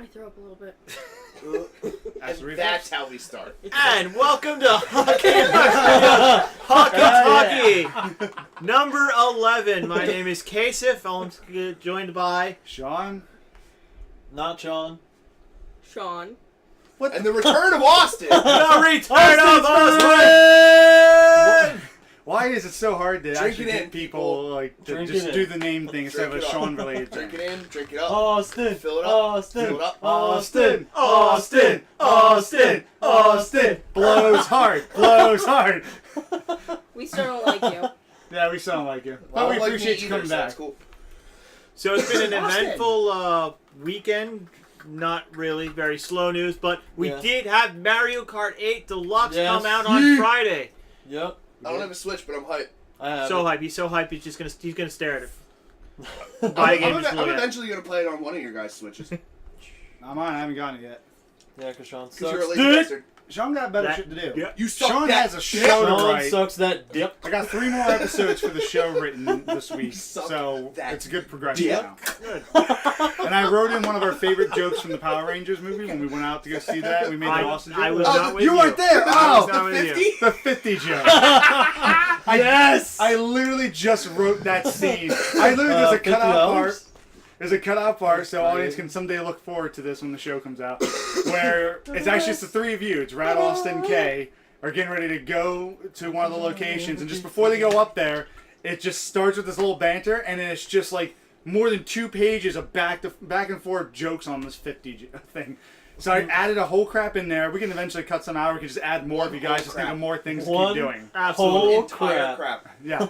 I throw up a little bit. That's how we start. And welcome to Hawkie number 11. My name is Kasif. I'm joined by Shawn. Not Shawn. Shawn. What? And the return of Austin. the return of Austin. Why is it so hard to Drink actually it in, get people like to Drink just it do in. the name thing instead of a Shawn related Drink thing? it in, drink it up. Austin. Fill it up. Austin. Fill it up. Austin, Austin, Austin, Austin. Blows hard, blows hard. We still don't like you. Yeah, we sound like you. Well, But we like appreciate me you either, coming so back. that's cool. So it's been an Austin. eventful weekend. Not really very slow news, but we did have Mario Kart 8 Deluxe come out on Friday. Yep. I don't have a Switch, but I'm hyped. So hype. He's so hyped. He's gonna stare at it. I'm eventually gonna play it on one of your guys' Switches. I'm on. I haven't gotten it yet. Yeah, because Shawn Because you're a sucks. lazy bastard. Sean got better shit to do. Yeah. You suck Sean that has a dick. show to Shawn write. sucks that dip. I got 3 more episodes for the show written this week, suck so that it's a good progression dick. now. And I wrote in one of our favorite jokes from the Power Rangers movie when we went out to go see that. We made the Austin joke. I was not with you you. weren't there. I was Oh, not with you. the 50 joke. Yes! I literally just wrote that scene. I literally there's a cutout part. There's a cutout part, so audience can someday look forward to this when the show comes out, where it's actually just the 3 of you. It's Rad, Austin, Kay are getting ready to go to one of the locations, and just before they go up there, it just starts with this little banter, and then it's just like more than 2 pages of back and forth jokes on this 50 thing. So I added a whole crap in there. We can eventually cut some out. We can just add more if you guys just think of more things to keep doing. Absolutely. Entire crap. Yeah.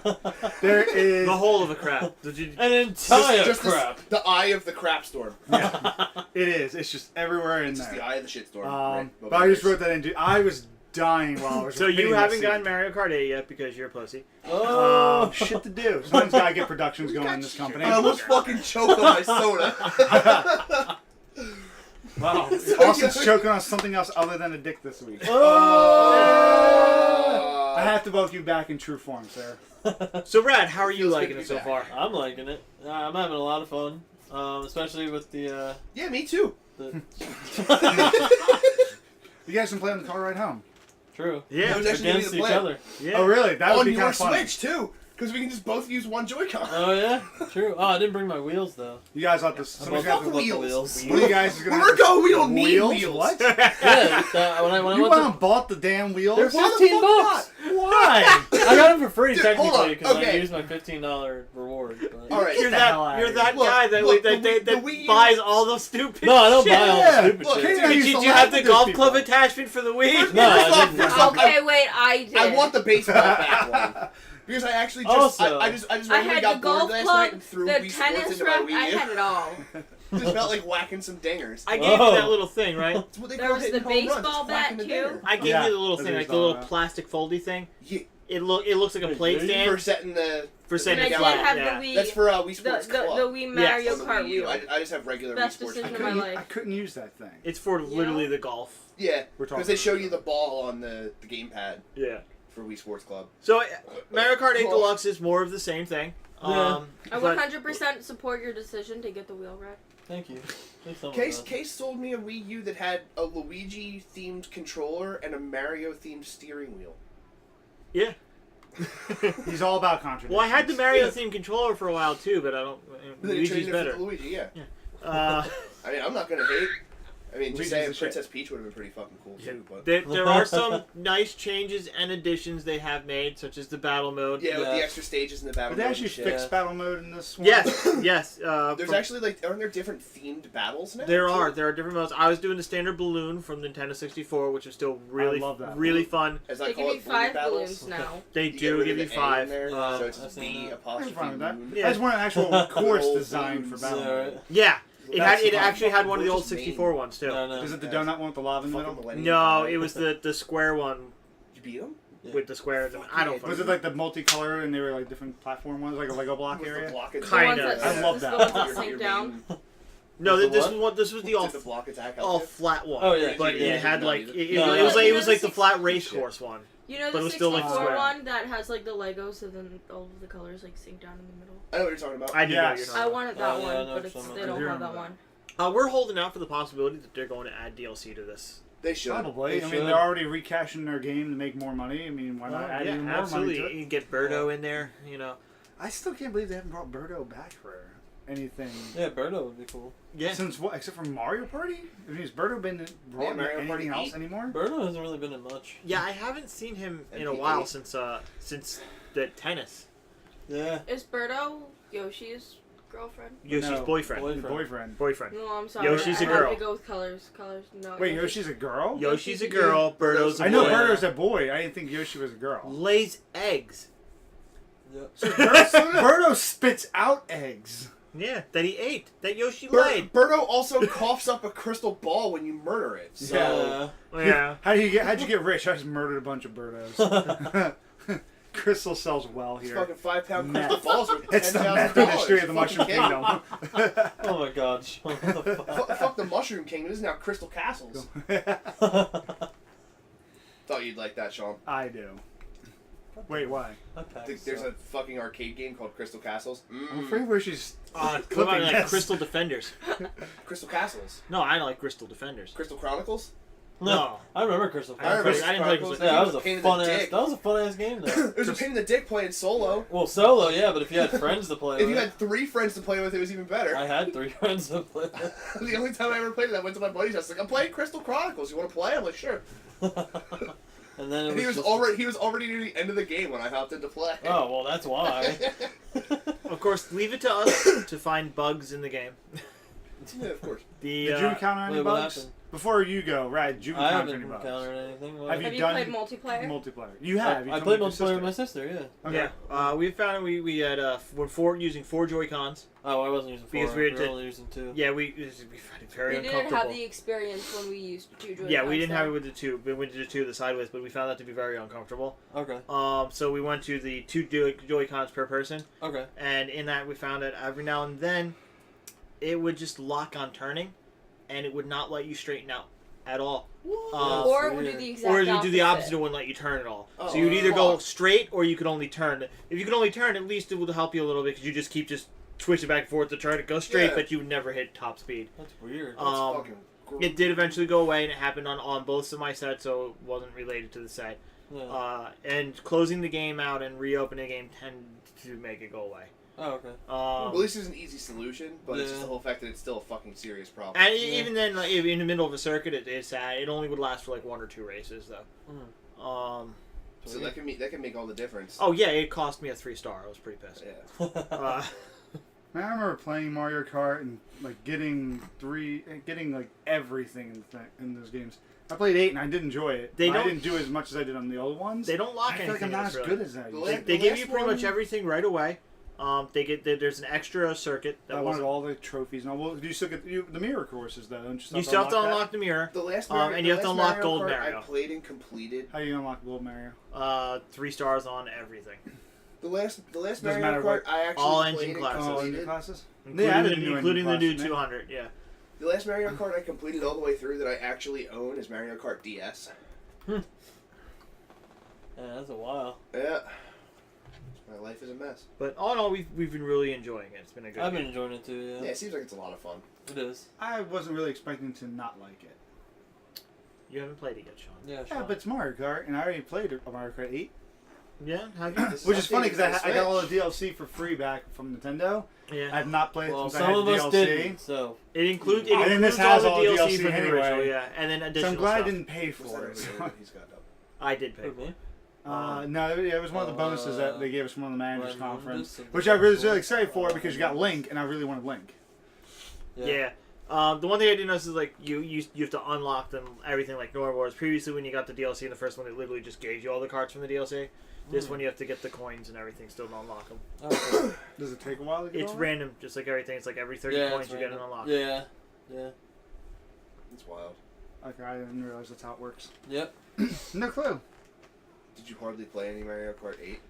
There is... The whole of a crap. Did you... An entire Just crap. the eye of the crap storm. Yeah. It is. It's just everywhere in It's just there. the eye of the shit storm. But I just wrote that in. I was dying while I was So reading you that haven't scene. gotten Mario Kart 8 yet because you're a pussy. Oh. Shit to do. Someone's got to get productions going in this company. I almost fucking choked on my soda. Wow. Austin's choking on something else other than a dick this week. Oh. I have to vote you back in true form, sir. So Rad, how are you Feels liking good it to be so back. far? I'm liking it. I'm having a lot of fun. Especially with the... Yeah, me too. You guys can play on the car ride home. True. Yeah. That was actually Against the each plan. other. Yeah. Oh, really? That would On be kind your of funny. Switch too, because we can just both use one Joy-Con. Oh, yeah? True. Oh, I didn't bring my wheels, though. You guys have to... I Somebody's bought got the to... wheels. One of you guys is going Where we're going, we don't need wheels. wheels. What? Yeah, when I You went went to... and bought the damn wheels? They're Why the 15 fuck bucks. Why? I got them for free, Dude, hold on, technically, because okay. I used my $15 reward. But... All right. You're the hell out that of guy Look, that look, that the Wii U- buys all the stupid No, I don't shit. buy all the Yeah. stupid Look, shit. Kate and I Did used you to have laugh the at those golf people. club attachment for the Wii? No, I First didn't. off, Okay, wait, I did. I want the baseball bat one. Because I actually just, Also- I just I randomly had got the golf bored last club, night and threw the Wii Sports tennis into my rack, Wii I U. had it all. Just felt like whacking some dingers. I gave you that little thing, right? That's what they There call was hitting the home runs, baseball just whacking bat, a too. dinger. I gave Yeah, you the little that's thing, what like the he's little talking plastic foldy thing. Yeah, It looks like a plate For stand for setting the... for And setting I it did flat. have Yeah. the Wii, That's for Wii the Sports Club. Wii Mario On the Kart Wii U. wheel. I just have regular Best Wii Sports decision Club. of my life. I couldn't use that thing. It's for literally Yeah. the golf. Yeah, We're talking because they show you the ball on the gamepad Yeah. for Wii Sports Club. So Mario Kart 8 Deluxe is more of the same thing. Yeah. I But 100% support your decision to get the wheel rack. Thank you. Thanks so much. Case sold me a Wii U that had a Luigi-themed controller and a Mario-themed steering wheel. yeah. He's all about contradictions. Well, I had the Mario themed controller for a while too, but I don't. Then they Luigi's traded it for better. the Luigi, yeah. Uh, I mean, I'm not gonna hate. I mean, Luigi's just saying the shit. Princess Peach would have been pretty fucking cool too, but... there are some nice changes and additions they have made, such as the battle mode. Yeah, with the Yeah. extra stages in the battle Did they mode actually and shit. fix Yeah. battle mode in this one? Yes, yes. There's from- actually, like, aren't there different themed battles now? There are too? different modes. I was doing the standard balloon from Nintendo 64, which is still really love that. really fun. As I They call give you it, balloon 5 battles. balloons now. They You get do rid give of you the A in 5. there, so it's I've just seen B that. I'm apostrophe fine with that. moon. Yeah. I just want an actual course Old designed for balloons. battle Yeah, mode. right. Yeah, it That's had fun. actually had one of the old Gorgeous name. 64 ones too. No, no. Is it the Yeah. donut one with the lava in the Fucking middle? millennium No, guy. it was the square one You beat him? Yeah. with the squares. I don't. Was it like the multicolor and they were like different platform ones, like a Lego block With the area? block attack? Kinda. I love The that. ones that Your sink down. main- No, The this what? was what this was the Did the block attack all outfit? flat one. Oh, yeah. but Yeah, it had no, like either. it, No, it was no. like it was You know like the the flat race course one. You know But it the was still, like, 64 square. one that has like the Legos, so then all of the colors like sink down in the middle. I know what you're talking about. I do know what Yes. you're I talking wanted that Oh, yeah, I one, know but what you're they talking don't about. have that one. We're holding out for the possibility that they're going to add DLC to this. They should. Probably. They I mean, should. they're already recashing their game to make more money. I mean, why not add even more absolutely. money to it? You can get Birdo in there, you know. I still can't believe they haven't brought Birdo back for anything. Yeah, Birdo would be cool. Yeah. Since what? Except for Mario Party? I mean, has Birdo been brought in Mario Party anything else 8? anymore? Birdo hasn't really been in much. Yeah, I haven't seen him in a NBA. while since the tennis. Yeah. Is Birdo Yoshi's girlfriend? Yoshi's No, boyfriend. Boy- The boyfriend. Boyfriend. No, I'm sorry. Yoshi's a I girl. have to go with colors. Colors. No. Wait, Yoshi's a girl? Yoshi's a girl. Birdo's a I know boy. Birdo's a boy. I didn't think Yoshi was a girl. Lays eggs. Yep. So Birdo spits out eggs. Yeah, that he ate. That Yoshi Bir- laid. Birdo also coughs up a crystal ball when you murder it. So Yeah. Yeah. How'd you get rich? I just murdered a bunch of Birdos. Crystal sells well it's here. fucking 5-pound Meth. crystal balls worth It's the $10,000. meth industry of the Fucking Mushroom kidding. Kingdom. Oh my god, Sean. What the fuck? Fuck the Mushroom Kingdom. This is now Crystal Castles. Thought you'd like that, Sean. I do. Wait, why? There's a fucking arcade game called Crystal Castles. I'm afraid where she's What about clipping like this. Crystal Defenders? Crystal Castles. No, I like Crystal Defenders. Crystal Chronicles. No. I remember Crystal I remember Chronicles. I didn't play Crystal Yeah, that was It a was a pain in fun the ass. dick. That was a fun ass game though. It was a pain in the dick playing solo. Well, solo, yeah, but if you had friends to play If with, you had 3 friends to play with, it was even better. I had 3 friends to play with. The only time I ever played it, I went to my buddy's house. Like, I'm playing Crystal Chronicles. You want to play? I'm like, sure. And then it And was he was already near the end of the game when I hopped into play. Oh well, that's why. Of course, leave it to us to find bugs in the game. Yeah, of course. The Did you encounter any Wait, what bugs? happened? Before you go, Rad, did you I encounter haven't any bugs? encountered anything. Have Have you done played multiplayer? multiplayer? You have. You I told played me with your multiplayer with my sister. sister. Yeah. Okay. Yeah, we found we had we're using 4 Joy-Cons. Oh, I wasn't using 4. Because we we were did- only using 2. Yeah, we found it very We didn't uncomfortable. have the experience when we used 2 Joy-Cons. Yeah, we didn't have it though. with the 2. We went to the 2 the sideways, but we found that to be very uncomfortable. Okay. So we went to the 2 Joy-Cons per person, Okay. and in that we found that every now and then it would just lock on turning, and it would not let you straighten out at all. Or it would do the exact Or it would do the opposite, opposite. it wouldn't let you turn at all. Oh, So you'd either go fuck. straight or you could only turn. If you could only turn, at least it would help you a little bit because you just keep switching back and forth to try to go straight, Yeah. but you would never hit top speed. That's weird. That's fucking gross. It did eventually go away, and it happened on both of my sets, so it wasn't related to the set. Yeah. And closing the game out and reopening the game tend to make it go away. Oh, okay. Well, at least there's an easy solution, but it's just Yeah. the whole fact that it's still a fucking serious problem. And Yeah. even then, like, in the middle of a circuit, it's sad. It only would last for like 1 or 2 races, though. So that can make all the difference. Oh yeah, it cost me a 3-star. I was pretty pissed. Yeah. Man, I remember playing Mario Kart and like getting like everything in those games. I played 8 and I did enjoy it. They I don't- didn't do as much as I did on the old ones. They don't lock I feel like anything I'm not else, as really. good as that. The They give last you pretty much one- everything right away. There's an extra circuit that I wasn't. wanted all the trophies and all. Well, do you still get the mirror courses though? Don't You still have to unlock the mirror. The last and you have to unlock Gold Kart Mario. I played and completed. How do you unlock Gold Mario? 3 stars on everything, The last Doesn't Mario matter Kart what- I actually all played engine and classes. Oh, completed. new classes. including, added the, a new including the engine new class, didn't 200. Yeah. The last Mario Kart I completed all the way through that I actually own is Mario Kart DS. Yeah, that's a while. Yeah. My life is a mess. But all in all, we've been really enjoying it. It's been a good. I've been game. enjoying it too. Yeah, Yeah. it seems like it's a lot of fun. It is. I wasn't really expecting to not like it. You haven't played it yet, Sean. Yeah. Yeah, Sean. but it's Mario Kart, and I already played Mario Kart 8. Yeah. Have you? This Which is funny because updated I got all Switch. the DLC for free back from Nintendo. I Yeah. have not played it Well, since some I of had us DLC. didn't. So. It includes. And then this all has the all the DLC DLC from the anyway. original, yeah, and then So additional I'm glad stuff. I didn't pay What's for that it. over He's got up. I did pay. Who, me? No, yeah, it was one of the bonuses that they gave us from one of the managers' Ryan conference, Lundis which I was really excited for because you got Link, and I really wanted Link. Yeah. The one thing I did notice is like you have to unlock them everything like normal. Whereas previously when you got the DLC in the first one, it literally just gave you all the cards from the DLC. This one you have to get the coins and everything still to unlock them. Okay. Does it take a while to get It's all random, just like everything. It's like every 30 Yeah, coins it's you get an random. unlock. Yeah. Yeah. It's wild. that? Okay, I didn't realize that's how it works. Yep. No clue. Did you hardly play any Mario Kart 8?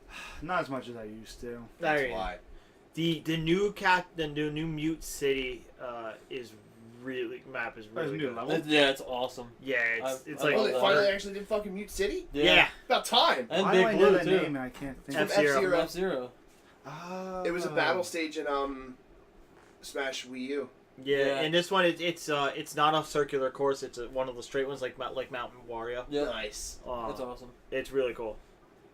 Not as much as I used to. That's There you go. why. The new Mute City is really map is There's really new good. level. Yeah, it's awesome. Yeah, it's I like Oh, love they that. finally actually did fucking Mute City? yeah. About time. And Why do I Big know Blue that too. name and I can't think? F-Zero. F-Zero. F-Zero. It was a battle stage in Smash Wii U. Yeah, and this one it's not a circular course. It's one of the straight ones like Mountain Wario. Yeah. Nice. That's awesome. It's really cool.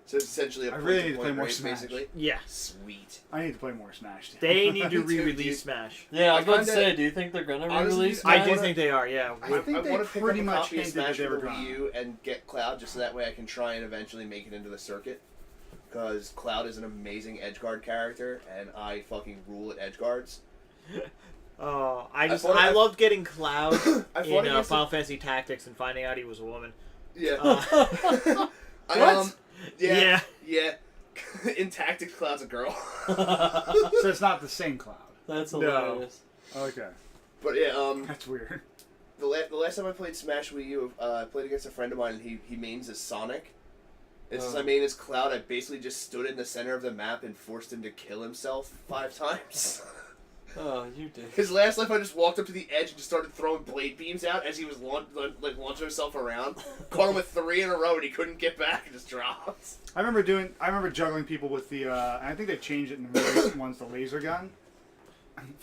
So it's essentially a I really need to point-to-point play more race, Smash. basically. Yeah. Sweet. I need to play more Smash. They need to Me too, re-release dude. Smash. Yeah, I was about to kinda- say, do you think they're gonna Honestly, re-release I Smash? do think they are. Yeah. I think they want to pick pretty up a much copy of hinted Smash that they for were the gonna. Wii U and get Cloud just so that way I can try and eventually make it into the circuit. Because Cloud is an amazing edgeguard character, and I fucking rule at edgeguards. I loved getting Cloud I fought in against Final Fantasy Tactics and finding out he was a woman. Yeah. Uh, I, Yeah. Yeah. In Tactics, Cloud's a girl. So it's not the same Cloud. That's No. hilarious. Okay, But yeah, that's weird. the last time I played Smash Wii U, I played against a friend of mine, and he mains as Sonic. And since I main as Cloud, I basically just stood in the center of the map and forced him to kill himself 5 times. Oh, you did. His last life, I just walked up to the edge and just started throwing blade beams out as he was launching himself around. Caught him with 3 in a row, and he couldn't get back and just dropped. I remember juggling people with the. I think they've changed it in the recent ones. The laser gun.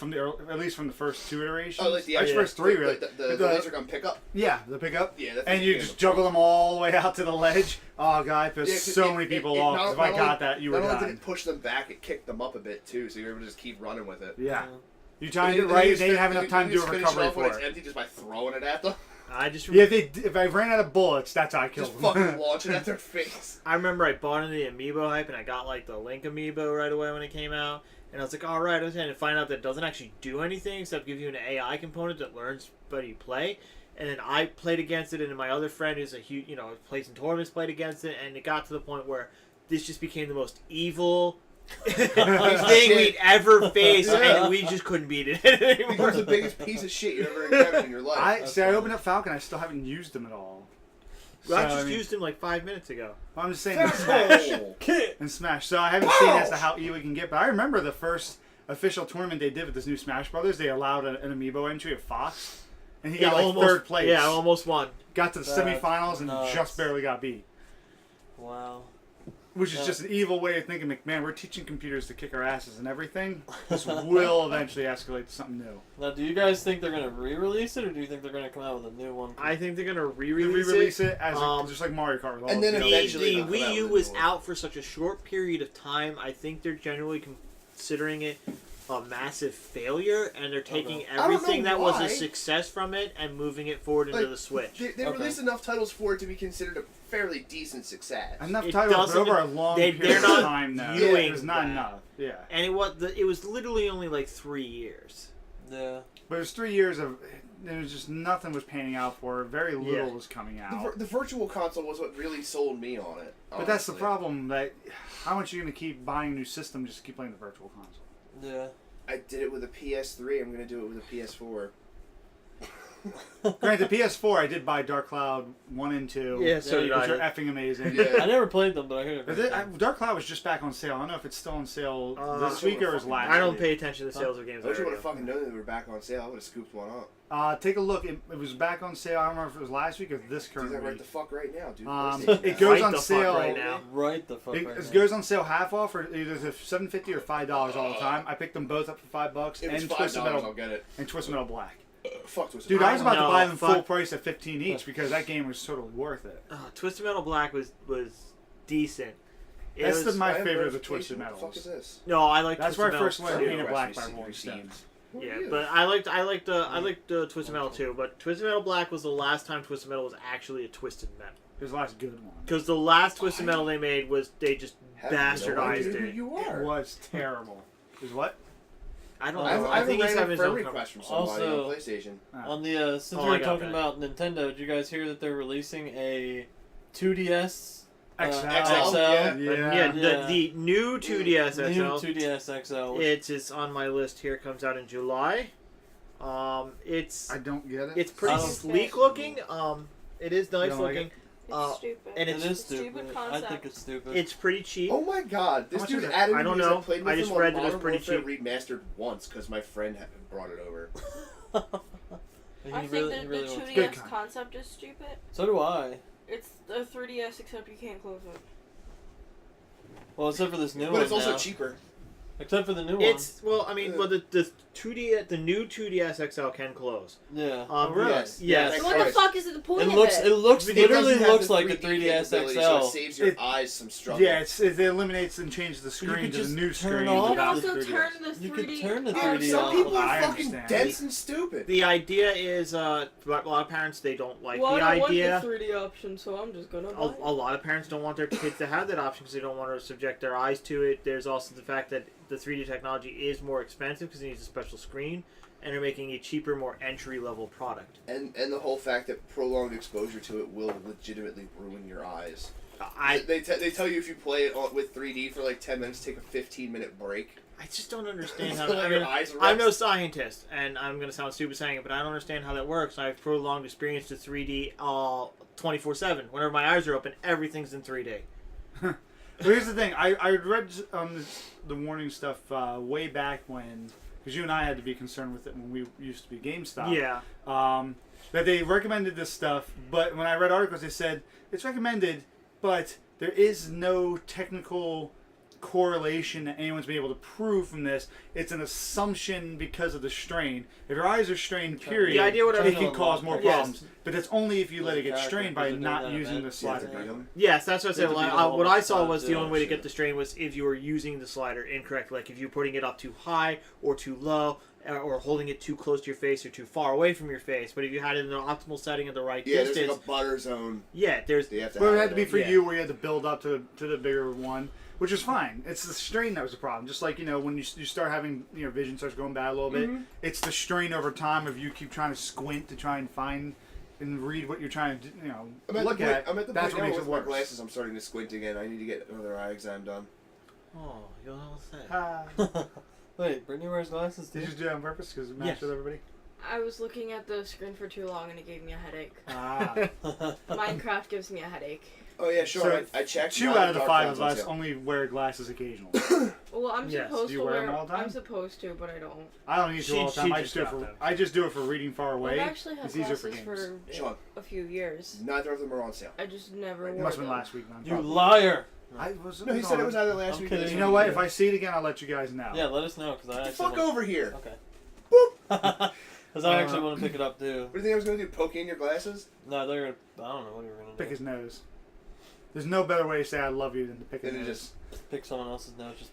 At least from the first 2 iterations. Oh, like the Actually, first 3 really. The laser gun pickup. Yeah, the pickup. Yeah, that's And you just juggle them all the way out to the ledge. Oh god, it pissed so many people off. 'Cause if I got that, you were Not only did done. it push them back, it kicked them up a bit too, so you were able to just keep running with it. Yeah. Yeah. You timed it right, they didn't have enough time to do a recovery when for it's it. empty just by throwing it at them. I just Yeah, if I ran out of bullets, that's how I killed Just them. fucking launch it at their face. I remember I bought into the amiibo hype and I got like the Link amiibo right away when it came out, and I was like, all right, I was going to find out that it doesn't actually do anything except give you an AI component that learns how you play. And then I played against it, and then my other friend who's a huge, plays in tournaments, played against it, and it got to the point where this just became the most evil thing we'd ever faced, and we just couldn't beat it It anymore. becomes the biggest piece of shit you ever encountered in your life. I opened up Falcon, I still haven't used them at all. Well, I So, just I mean, used him like 5 minutes ago. I'm just saying in Smash. Kid. In Smash. So I haven't seen as to how evil it can get, but I remember the first official tournament they did with this new Smash Brothers, they allowed an amiibo entry of Fox, and he got like almost, 3rd place. Yeah, almost won. Got to the That's semifinals and nuts. just barely got beat. Wow. Which is just an evil way of thinking, man, we're teaching computers to kick our asses and everything. This will eventually escalate to something new. Now, do you guys think they're gonna re-release it, or do you think they're gonna come out with a new one? I think they're gonna They re-release re-release it as Um, just like Mario Kart. With all and then the The, eventually the they'll come out Wii U with a was new one. out for such a short period of time. I think they're generally considering it a massive failure, and they're taking Okay. I don't know everything that was why. a success from it and moving it forward into Like, the Switch. They Okay. released enough titles for it to be considered a fairly decent success. Enough It titles, but doesn't- over a long they're period not of time now. viewing It was not that. enough. Yeah. And it was literally only like 3 years. Yeah. But it was 3 years of, there was just nothing was panning out for it. Very little Yeah. was coming The, out. the virtual console was what really sold me on it. But that's the honestly. problem, that how much are you going to keep buying a new system just to keep playing the virtual console? Yeah. I did it with a PS3. I'm gonna do it with a PS4. Granted, PS4, I did buy Dark Cloud 1 and 2. Yeah, so did which I. are effing amazing. Yeah. I never played them, but I heard But it. Dark Cloud was just back on sale. I don't know if it's still on sale this I week or was fucking- last I don't week. pay attention to the sales of games. I wish I there would we have go. fucking known they were back on sale. I would have scooped one up. Take a look. It was back on sale. I don't remember if it was last week or this Do current that right week. the fuck right now, dude. It goes Right on the fuck sale right now. Right the fuck It, right it now. goes on sale half off, or either the $7.50 or $5 all the time. I picked them both up for $5, If it's and $5, Twisted I'll Metal get it. and Twisted Metal Black. Fuck Twisted Dude, Metal. I was about to No, buy them full fuck. price at $15 each because that game was totally worth it. Twisted Metal Black was decent. It That's was, my I have favorite of the notification. Twisted What the fuck is Metals. this? no, I like. That's Twisted where I Metal first learned too. Painted Black by Request Rolling received. Stones. Who are Yeah, you? but I liked Twisted Metal too. But Twisted Metal Black was the last time Twisted Metal was actually a Twisted Metal. It was the last good one. Because the last Twisted Metal they made was they just Have no idea bastardized who it. you It are. was terrible. Is what? I don't I know. I I think have he's a having his friend own request from somebody Also- on PlayStation. On the since Oh, we I were got talking that. about Nintendo, did you guys hear that they're releasing a 2DS XL. XL? Yeah. Yeah, Yeah. the new 2DS New XL. 2DS XL. It's on my list here. Comes out in July. It's I don't get it. it's pretty I don't- sleek looking. It is nice don't like looking. It's stupid. and it it's is stupid stupid. I concept. think it's stupid. It's pretty cheap. Oh my god, this much dude is it? added I me don't because know. I played with I just him read on that it's Modern pretty Warfare Remastered once because my friend had brought it over. He I think really, the, he really the wants 2DS Good con- concept is stupid. So do I. It's the 3DS except you can't close it. Well, except for this new But one it's also now. cheaper. Except for the new one. It's well, I mean, well, the new 2DS XL can close. Yeah. Really? Yes. Yes. So what the fuck is the point It of looks. it? It looks. It Literally doesn't have looks the like a 3D 3DS capability, XL. so it saves your It- eyes some struggle. Yeah, it eliminates and changes the you screen could to the just new turn screen. it off. You can without also the 3DS. turn the 3D. You could turn the Yeah, 3D some off. people I are fucking understand. dense and stupid. The idea is, a lot of parents they don't like Well, the I don't idea. want the 3D option, so I'm just gonna buy A lot of parents don't want their kids to have that option because they don't want to subject their eyes to it. There's also the fact that the 3D technology is more expensive because it needs a special screen, and they're making a cheaper, more entry-level product. And the whole fact that prolonged exposure to it will legitimately ruin your eyes. I They tell you if you play it with 3D for like 10 minutes, take a 15-minute break. just don't understand how. So I your mean, eyes I'm no rest. scientist, and I'm going to sound stupid saying it, but I don't understand how that works. I have prolonged experience to 3D 24/7. Whenever my eyes are open, everything's in 3D. But here's the thing. I read the warning stuff way back when, because you and I had to be concerned with it when we used to be GameStop. Yeah. That they recommended this stuff, but when I read articles, they said it's recommended, but there is no technical correlation that anyone's been able to prove from this. It's an assumption because of the strain. If your eyes are strained, period, The idea would it have can cause more Yes. problems. But that's only if you let it get Character, strained by because not they're using the event. slider. Yeah, correctly. Yes, that's what I They said. have to be What I all saw was the the only way to shit. get the strain was if you were using the slider incorrectly, like if you're putting it up too high or too low, or holding it too close to your face or too far away from your face. But if you had it in an optimal setting at the right Yeah, there's distance, like a butter zone. yeah, there's They have to But it have had to be for Yeah. you, where you had to build up to the bigger one, which is fine. It's the strain that was the problem. Just like when you start having vision starts going bad a little bit, it's the strain over time of you keep trying to squint to try and find and read what you're trying to look at. I'm at the That's point what now makes with it my worse. glasses. I'm starting to squint again. I need to get another eye exam done. Oh, you'll all say. Wait, Brittany wears glasses too? Did you just do that on purpose because it matched Yes. with everybody? I was looking at the screen for too long and it gave me a headache. Ah. Minecraft gives me a headache. Oh yeah, sure. So, I checked. 2 Not out of the Dark 5 Clouds of on us sale. only wear glasses occasionally. Well, I'm Yes. supposed Do you to wear them all the time? I'm supposed to, but I don't. I don't need to all the time. She I just do it just for got them. I just do it for reading far Well, away. I've actually had It's easier for glasses games. for Sean, a few years. neither of them are on sale. I just never It wore It must have them. been last week. Then, You probably. liar! I was. No, he said it was either last I'm week. kidding. or this You know week. what? If I see it again, I'll let you guys know. Yeah, let us know because I Get the actually fuck over here. Okay. Boop. Because I actually want to pick it up too. What do you think I was gonna do? Poke in your glasses? No, they're. I don't know what you were gonna do. Pick his nose. There's no better way to say I love you than to pick his And it nose. just. Pick someone else's nose. Just.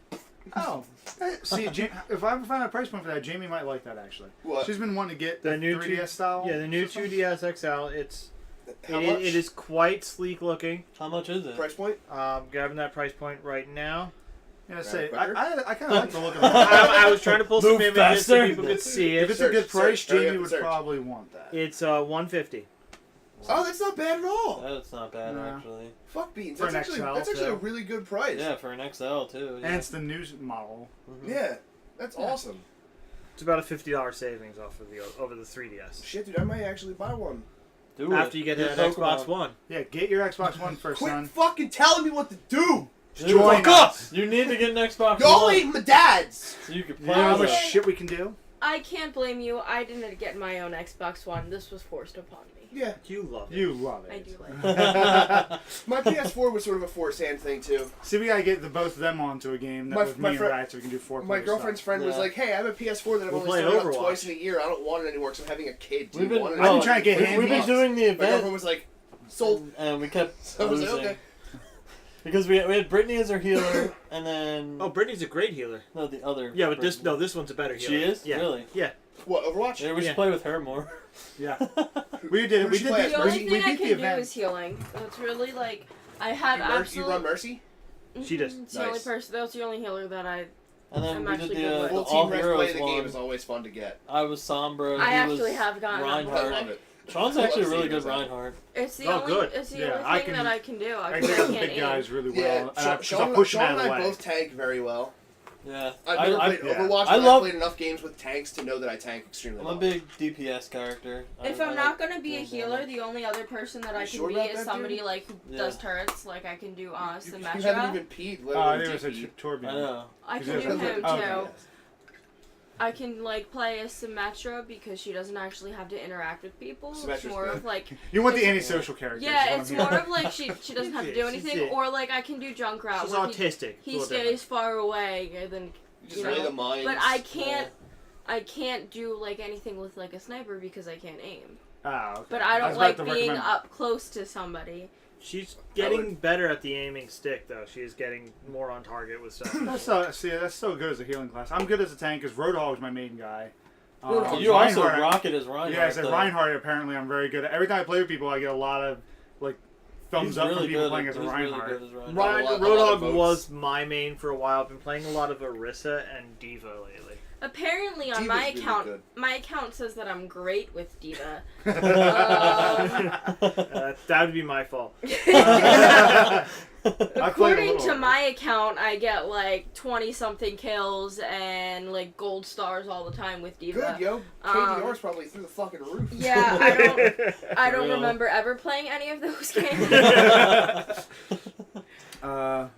Oh, see, if I ever find a price point for that, Jamie might like that actually. What? She's been wanting to get The the new 3DS style. Yeah, the new system. 2DS XL. How much? It is quite sleek looking. How much is it? Price point? Grabbing that price point right now. Yeah, say Quicker? I kind of like the look of it. I was trying to pull some Move images so faster. people could see If it. it's a good Search, price, search. Hurry Jamie up would and search. probably want that. It's $150. Oh, that's not bad at all. That's not bad No. actually. Fuck beans. For That's an actually XL, that's actually a too. really good price. Yeah, for an XL too. Yeah. And it's the new model. Mhm. Yeah, that's awesome. It's about a $50 savings off of over the 3DS. Shit, dude, I might actually buy one. Do it. After you get that Xbox One. Yeah, get your Xbox One first, Quit son. fucking telling me what to do. Dude, Join fuck up! us. You need to get an Xbox Y'all One ain't my dads. so you can You play know how with much it. shit we can do? I can't blame you. I didn't get my own Xbox One. This was forced upon me. Yeah, You love it. You love I it. do like it. my PS4 was sort of a forced hand thing too. See, we gotta get both of them onto a game that My- with my me and friend- Rat so we can do 4 My girlfriend's friend was Yeah. like, "Hey, I have a PS4 that I've We'll only play started up Overwatch. twice in a year. I don't want it anymore because I'm having a kid. Do We've you been, want it?" I've been trying to get we've been handhelds. doing the My girlfriend event was like, "Sold." and we kept I was like, losing. "Okay." Because we had Britney as our healer, and then Oh, Brittany's a great healer. no, the other. Yeah, but Britney. this one's a better healer. She is Yeah. really. Yeah. What, Overwatch? Yeah, we should Yeah. play with her more. Yeah. We did it. Who'd We you did play this. as? The only We thing I beat the can do event. is healing. It's really like I had You absolutely. run Mercy? She does. It's the only Nice. person. That was the only healer that I. And then I'm we did actually the, good with the Full all team rest heroes play of the one. game is always fun to get. I was Sombra. I he actually was have gotten I Reinhardt. love it. Sean's I actually a love really seeing good those out. Reinhardt. It's the Oh, only. good. It's the Yeah, only I thing can- that I can do. I I can take out the can't big aim. guys really well. Yeah, and I'll Sean push them Sean out of and the I way. both tank very well. Yeah, I've never played yeah. Overwatch, I but love- I've played enough games with tanks to know that I tank extremely I'm well. a big DPS character. If I I'm like not gonna be a doing healer, damage. the only other person that I You can sure be about is that, somebody dude? like who Yeah. does turrets. Like I can do You haven't Symmetra. even peed, Oh, let I alone think it was DP. a Torbjorn. I know. I Is can it- do him too. okay. I can like play as Symmetra because she doesn't actually have to interact with people. It's Symmetra's more good. of like You want the antisocial characters. yeah, is it's what more I'm of like she doesn't have to do She's anything, it. or like I can do Junkrat. She's where autistic. He It's a little stays far away and then You just You lay know? the mines. But I can't do like anything with like a sniper because I can't aim. Ah, okay. But I don't was like about to being recommend- up close to somebody. She's getting better at the aiming stick, though. She is getting more on target with stuff. That's so good as a healing class. I'm good as a tank because Roadhog is my main guy. You also Reinhardt- rock it as Reinhardt. Yeah, I said though. Reinhardt. Apparently, I'm very good at. Every time I play with people, I get a lot of like thumbs He's up really from people good playing at- as a he's really Reinhardt. good as Reinhardt. Ryan, A lot of Roadhog votes. was my main for a while. I've been playing a lot of Orisa and Diva lately. Apparently on Diva's my really account, good. my account says that I'm great with Diva. That would be my fault. According to my account, I get like 20-something kills and like gold stars all the time with Diva. Good, yo. KDR's probably through the fucking roof. Yeah, I don't Real. remember ever playing any of those games.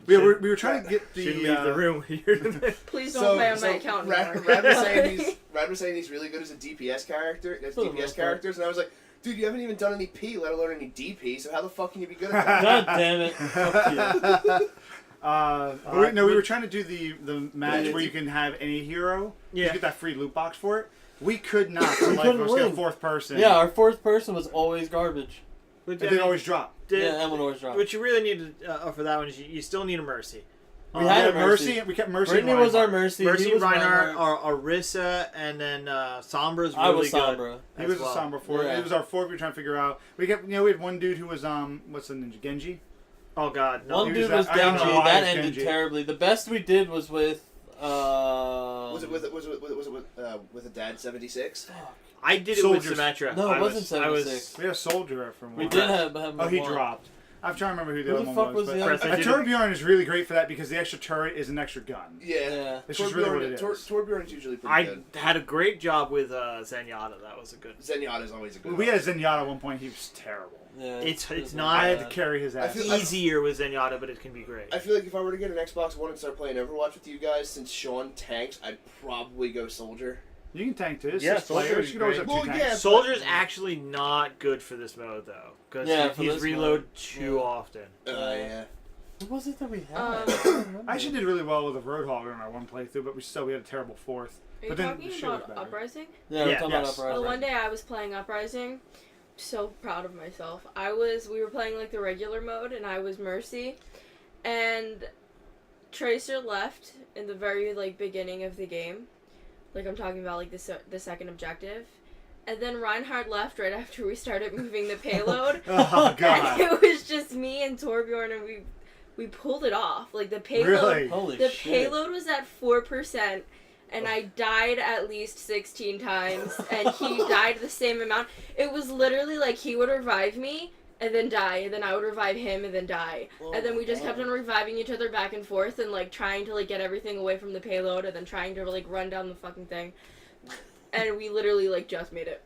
We were trying to get Should leave the room here. Please don't play on my account Rad, anymore. Rad was saying he's really good as a DPS character, as For the DPS most characters, and I was like, dude, you haven't even done any P, let alone any DP, so how the fuck can you be good at that? God damn it. Fuck you. We were trying to do the match Yeah, where you can have any hero. Yeah. You get that free loot box for it. We could not for We life couldn't of us get a win. fourth person. Yeah, our fourth person was always garbage. But It did always drop. Yeah, Emma always dropped. What you really need for that one is you still need a Mercy. We had a Mercy. Mercy. We kept Mercy. and Brittany was our Reinhardt. Mercy. Mercy, he was Reinhardt, Orisa, and then Sombra's really I was good. Sombra. He as was well. a Sombra fourth. Yeah. It was our fourth. We were trying to figure out. We kept. We had one dude who was what's the ninja Genji. Oh God, no. One he dude was was that- I don't Genji. know why That it's ended Genji. terribly. The best we did was with. Was it with a dad 76? I did it Soldiers. with Symmetra. No, it I wasn't I was 76. We had a soldier from We one. did have Oh, he one. dropped. I'm trying to remember who the Who other the one fuck was. was the but other- a Torbjorn is really great for that because the extra turret is an extra gun. Yeah. Yeah. It's just really what it is. Torbjorn's usually pretty I good. had a great job with Zenyatta. That was a good. Zenyatta's always a good We had option. Zenyatta at one point. He was terrible. Yeah, It's it was not- I had bad. to carry his I ass. feel- Easier with Zenyatta, but it can be great. I feel like if I were to get an Xbox One and start playing Overwatch with you guys, since Shawn tanks, I'd probably go Soldier. You can tank too. Yeah, Six players. Soldier's You can always have great. two Well, tanks. yeah. Soldier's actually not good for this mode though, because Yeah, for he's this reload mode. too Yeah. often. Yeah. What was it that we had? I actually did really well with a Roadhog in our one playthrough, but we had a terrible fourth. Are you But then talking the shit was about better. Uprising? Yeah, we're Yeah, talking yes. about Well, Uprising. one day I was playing Uprising. So proud of myself. We were playing like the regular mode, and I was Mercy, and Tracer left in the very like beginning of the game. Like I'm talking about like the second objective. And then Reinhardt left right after we started moving the payload. Oh And god. it was just me and Torbjorn, and we pulled it off. Like the payload, Really? Holy the shit. payload was at 4%, and I died at least 16 times, and he died the same amount. It was literally like he would revive me and then die, and then I would revive him and then die, and then we just kept on reviving each other back and forth, and like trying to like get everything away from the payload, and then trying to like run down the fucking thing. And we literally like just made it.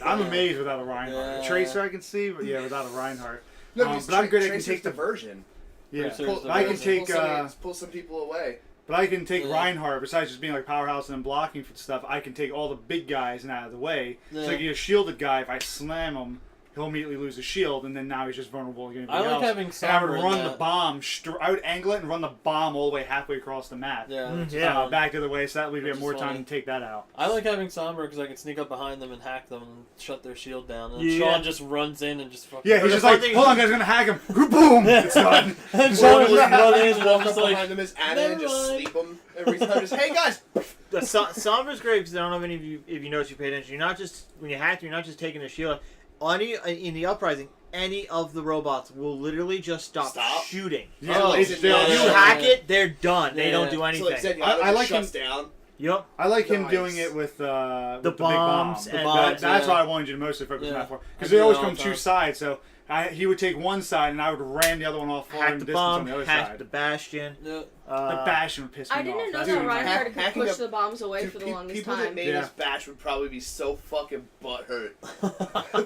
I'm amazed without a Reinhardt. Yeah. A Tracer I can see, but yeah, without a Reinhardt. No, because but I'm good. I can Tracer's take the diversion. yeah. Tracer's I can diversion. take Pull some people away. But I can take Yeah. Reinhardt, besides just being like powerhouse and then blocking for stuff, I can take all the big guys and out of the way. Yeah. So like a shielded guy, if I slam him, he'll immediately lose his shield, and then now he's just vulnerable against I everything like else. having And I would Sombra in run that. the bomb, I would angle it and run the bomb all the way halfway across the map. Yeah. Mm, that's yeah. fun. Back the other way, so that way we Which have is more time funny. to take that out. I like having Sombra because I can sneak up behind them and hack them and shut their shield down. And Yeah. Shawn just runs in and just fucking. Yeah, he's the just fun like, thing hold is- on guys, I'm gonna hack him. Boom! It's done. and Shawn Or just run in and I'm walk up just like. behind them as Anna and just "Never mind." sleep them every time. Just, hey guys! The Sombra's great because I don't know if any of you, if you notice, you pay attention. You're not just when you hack, you're not just taking the shield. In the Uprising, any of the robots will literally just stop shooting. Yeah, Oh, it's- yeah, they- yeah, You yeah. hack it, they're done. They Yeah. don't do So like anything. Zenyatta I just like shuts down. Yep. I like him Nice. doing it with the big bombs bomb. and bombs, That's yeah. why I wanted you to mostly focus on Yeah. that for. I Because do they always that all come the two time. sides, so he would take one side and I would ram the other one off far Hack in the distance on bomb, the other hack side. the bastion. Yeah. The bastion would piss me I off. didn't know That's that what I'm Reinhardt could hacking push up- the bombs away Dude, for the longest people that time. made Yeah. this bash would probably be so fucking butthurt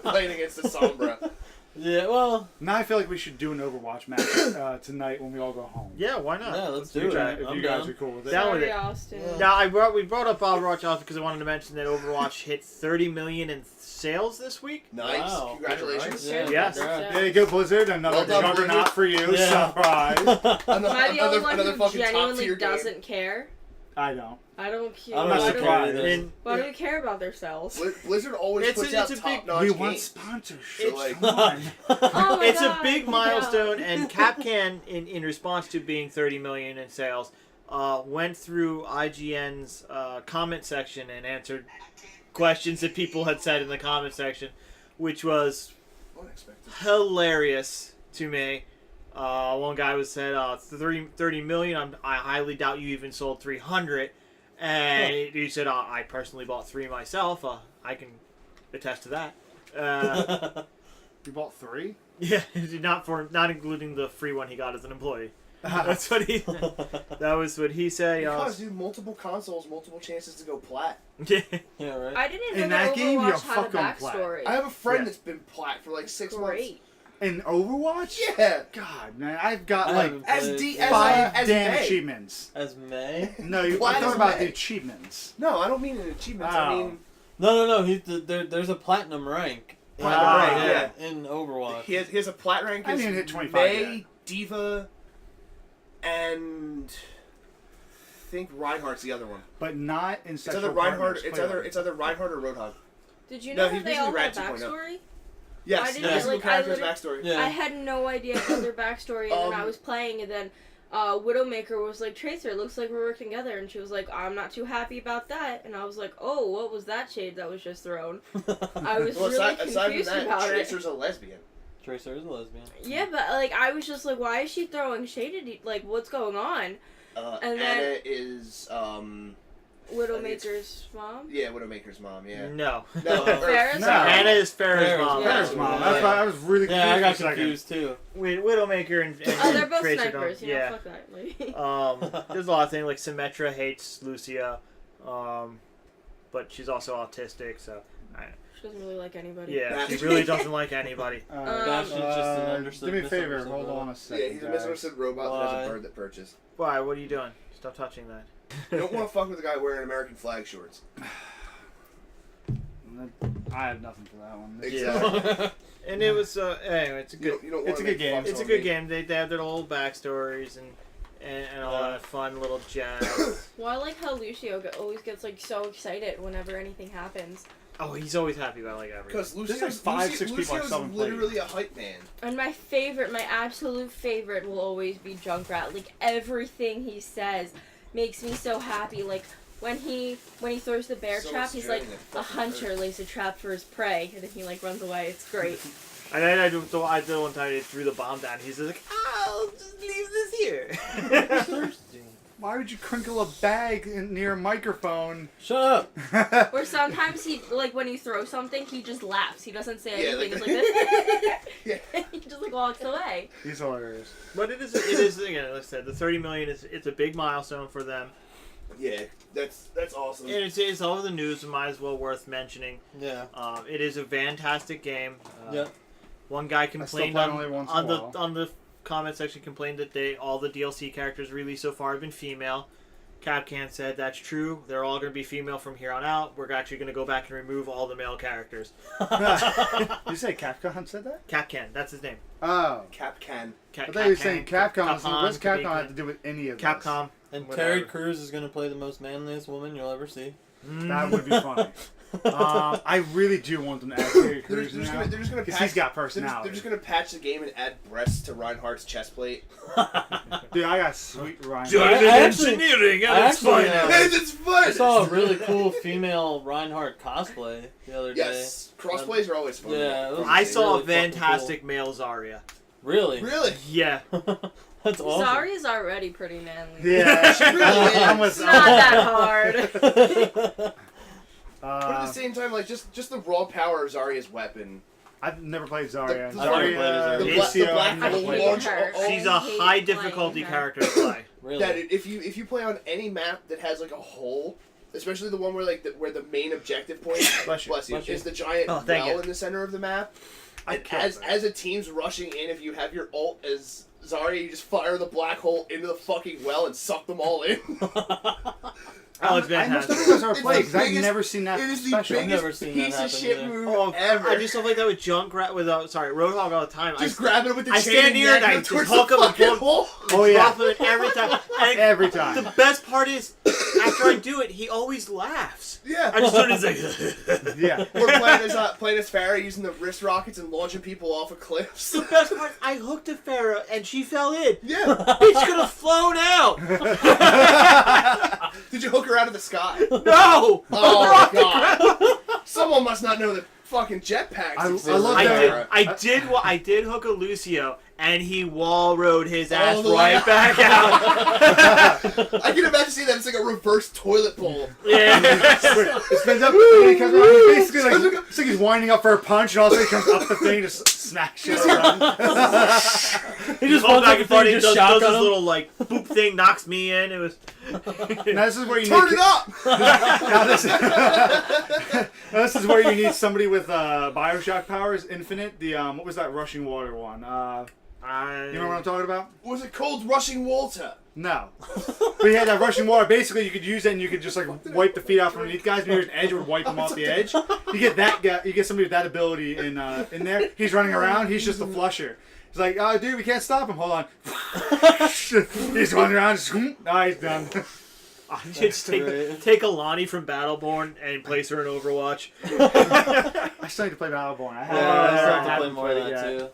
playing against the Sombra. Yeah, well, Now I feel like we should do an Overwatch match tonight when we all go home. Yeah, why not? yeah, let's If do you it. guys- If I'm you guys down. are cool with it. Down with Sorry, it. Austin. Yeah. Now we brought up Overwatch also because I wanted to mention that Overwatch hit 30 million in sales this week. Nice. Wow. Congratulations. Yeah. Yes. congrats. There you go, Blizzard. Another Well done, juggernaut Blizzard. for you. Yeah. Surprise. Am I the only one Another who fucking top genuinely tier game. doesn't care? I don't. I don't care. I'm not Why do- surprised. And Why do we care about themselves? Blizzard always It's puts a out big- top-notch We games. want sponsorships. So, like, Come on. Oh my it's a God, big yeah. milestone, and Capcan, in response to being 30 million in sales, went through IGN's comment section and answered questions that people had said in the comment section, which was unexpected. hilarious to me. One guy was said, 30 million, I highly doubt you even sold 300. And he said, I personally bought 3 myself. I can attest to that. You bought 3? Yeah, not including the free one he got as an employee. That's what he. That was what he said. Because, dude, multiple consoles, multiple chances to go plat. Yeah. Yeah, right. I didn't In know that that game, Overwatch you're had a fucking plat. backstory. I have a friend Yeah. that's been plat for like 6 months. Great. In Overwatch? Yeah. God, man, I've got I like haven't As played D for- 5 as damn May. achievements. As May? No, Why I'm talking is about May? the achievements. No, I don't mean an achievement. I Oh. mean No. There's a platinum rank. Platinum rank, In Overwatch. he has a plat rank. I is didn't hit 25 May, yet. Diva, and I think Reinhardt's the other one. But not in It's sexual either Reinhardt. partners, It's clearly. either Reinhardt or Roadhog. Did you No, know he's that they all basically had Rad 2.0. backstory? Yes, I the didn't, physical like, I character's literally- backstory. Yeah. I had no idea of their backstory, and then I was playing, and then Widowmaker was like, Tracer, it looks like we're working together, and she was like, I'm not too happy about that, and I was like, oh, what was that shade that was just thrown? I was Well, really aside from confused that, about Tracer's a lesbian. Tracer is a lesbian. it. Yeah, but like, I was just like, why is she throwing shade at like, what's going on? And then- Anna is Widowmaker's mom? yeah, Widowmaker's mom. Yeah. No. No, Farrah's No. mom? Anna is Farrah's Farrah's mom. Yeah. There's mom. That's why I was really confused. Yeah, I got for a second. confused too. Widowmaker and Oh, they're both Tracer snipers, don't- you know, yeah. fuck that. Like, There's a lot of things like Symmetra hates Lucia, but she's also autistic, so she doesn't really like anybody. yeah, she really doesn't like anybody. Bastion's just an understood do me a favor. misunderstood Hold on a Yeah, second. he's a guys. misunderstood robot that has Why? a bird that purchased. Why? What are you doing? Stop touching that. You don't want to fuck with a guy wearing American flag shorts. I have nothing for that one. Exactly. And it was anyway. It's a good. You don't It's wanna a good make game. fucks It's a on good me. game. They have their little backstories and all that fun little jazz. Well, I like how Lucio always gets like so excited whenever anything happens. Oh, he's always happy about like everything. Because There's Lucio's, like 5, 6 people I Lucio's saw him play. literally a hype man. And my favorite, my absolute favorite, will always be Junkrat. Like everything he says makes me so happy. Like when he throws the bear So trap, he's like, Australian, a fucking hunter hurt. lays a trap for his prey, and then he like runs away. It's great. And then I did one time. He threw the bomb down. He's like, "I'll just leave this here." Thirsty. Why would you crinkle a bag near a microphone? Shut up! Or sometimes he like when he throws something, he just laughs. He doesn't say Yeah, anything. like- It's like he just like walks away. He's hilarious. But it is again. Like I said, the 30 million it's a big milestone for them, Yeah, that's awesome. and it's all over the news. And might as well worth mentioning. Yeah. It is a fantastic game. Yeah. One guy complained play on, only once in on a the while. on the comment section complained that all the DLC characters released so far have been female. Capcan said that's true. They're all going to be female from here on out. We're actually going to go back and remove all the male characters. You say Capcom said that? Capcan, that's his name. Oh. Capcan. I thought you were saying Capcom. What does could be Capcom have to do with any of this? Capcom. And Whatever. Terry Crews is going to play the most manliest woman you'll ever see. That would be funny. I really do want them to add Terry They're Crews just now. gonna, they're just gonna Because patch. he's got They're personality. just gonna patch the game and add breasts to Reinhardt's chest plate. Dude, I got sweet Ryan. Dude, I actually- engineering I actually, It's fun. I saw a really cool female Reinhardt cosplay the other day. Yes, crossplays are always fun. Yeah, it was I saw really a fucking fantastic male Zarya. Really? Really? Yeah. That's awesome. Zarya's already pretty manly. Yeah, she really is. It's not that hard. But at the same time, like just the raw power of Zarya's weapon. I've never played Zarya. The- I've never played Zarya, as The, Zarya. black, the Lucio, black I've never I hole played hate launch. her. Oh, She's I a hate high playing difficulty her. character to play. Really? that if you play on any map that has like a hole, especially the one where like where the main objective point Bless you. bless you, Bless you. is the giant Oh, thank well you. in the center of the map. I And killed as that. a team's rushing in, if you have your ult as Zarya, you just fire the black hole into the fucking well and suck them all in. Oh, it's I must fantastic. have those are It's played the because I've biggest- never seen that It is the special. I've never biggest seen piece that of happen shit either. move ever. I do stuff like that with Junkrat, with Roadhog all the time. Just grabbing him with the I chain stand and near and I yanking him just towards hook the him and fucking pull- hole. Oh, yeah. Drop him every time. And Every time. the best part is, after I do it, he always laughs. Yeah. I just turn and like, Yeah. We're playing as Farrah using the wrist rockets and launching people off of cliffs. The best part, I hooked a Farah and she fell in. Yeah. Bitch could have flown out. Did you hook her out of the sky? No. Oh god. Someone must not know that fucking jetpacks I exist. love I that. did. I did hook a Lucio, and he wall rode his ass All the way right back out. I can imagine seeing that. It's like a reverse toilet bowl. Yeah. It spins up and he comes around. He's basically like, it's like he's winding up for a punch, and all of a sudden he comes up the thing, just smacks you around. He just Goes runs back up and forth, he and does shotgun his him. little like boop thing, knocks me in. It was. Now this is where you Turn need it up. now this is where you need somebody with Bioshock powers, infinite. The what was that rushing water one? You remember what I'm talking about? Was it called rushing water? No. But he had that rushing water. Basically, you could use it and you could just like wipe the feet out from underneath guys. But there's an edge would wipe them off the edge. You get that guy. You get somebody with that ability in there. He's running around. He's just a flusher. He's like, oh, dude, we can't stop him. Hold on. He's running around. Just, oh, he's done. I just take Alani from Battleborn and place her in Overwatch. I still need to play Battleborn. I Yeah, I still have to play haven't more of played it that yet. too.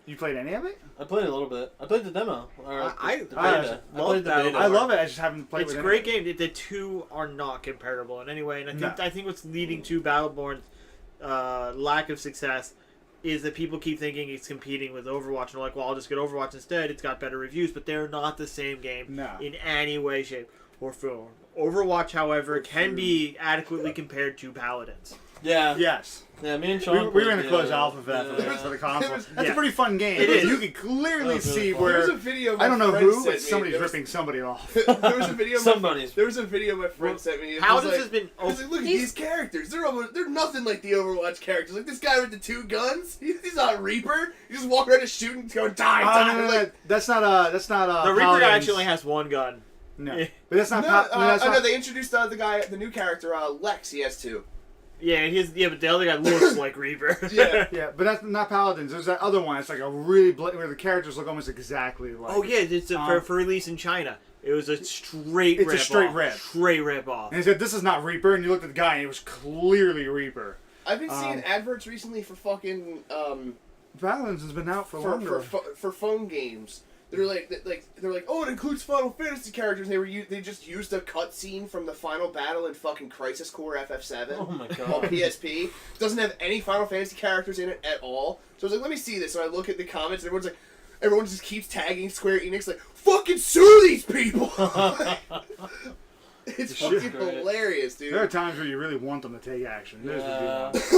You played any of it? I played a little bit. I played the demo. Or I the love beta. I played the that. beta. I love it. I just haven't played It's with a great any of game. The two are not comparable in any way, and No. I think what's leading to Battleborn's lack of success is that people keep thinking it's competing with Overwatch, and they're like, well, I'll just get Overwatch instead. It's got better reviews, but they're not the same game No. in any way, shape, or form. Overwatch, however, can be adequately compared to Paladins. Yeah. it. Yes. Yeah, me and We, Sean. we were in a played closed the- alpha for that yeah. for the console. was- That's yeah. a pretty fun game. It is. You can clearly That was really see fun. There was where a video. I don't know my friend who, sent but me. somebody's There was- ripping somebody off. There was a video. Somebody's. There was a video my friend sent me. It was Paladins like, has been. I was like, look at these characters. They're nothing like the Overwatch characters. Like this guy with the two guns. He's not a Reaper. He's just walking around just shooting, going die, die. No, Like, that's not the Reaper Paladins. actually only has one gun. No, Yeah. but that's not. no, That's I know not. they introduced the new character Lex. He has two. Yeah, but the other guy looks like Reaper. Yeah. Yeah, but that's not Paladins. There's that other one. It's like a really where the characters look almost exactly like. Oh yeah, it's for release in China. It was a straight It's a rip straight off. rip. Straight rip off. And he said, "This is not Reaper," and you looked at the guy, and it was clearly Reaper. I've been seeing adverts recently for fucking Paladins has been out for longer. for phone games. They're like, oh, it includes Final Fantasy characters. And they just used a cutscene from the final battle in fucking Crisis Core FF7 Oh my on god. PSP. Doesn't have any Final Fantasy characters in it at all. So I was like, let me see this. So I look at the comments, and everyone just keeps tagging Square Enix like, fucking sue these people. It's fucking Great. hilarious, dude. There are times where you really want them to take action. Those Yeah. would be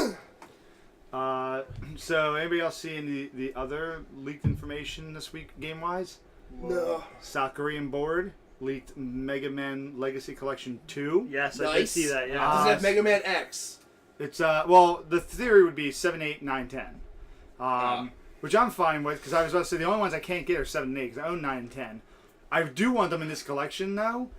one. So anybody else seeing the other leaked information this week game wise? No. South Korean board leaked MegaMan Legacy Collection 2. Yes, I did Nice. see that. Yeah. Does it have Mega Man X? It's well, the theory would be 7, 8, 9, 10. Which I'm fine with because I was about to say the only ones I can't get are 7 and 8 because I own 9 and 10. I do want them in this collection though,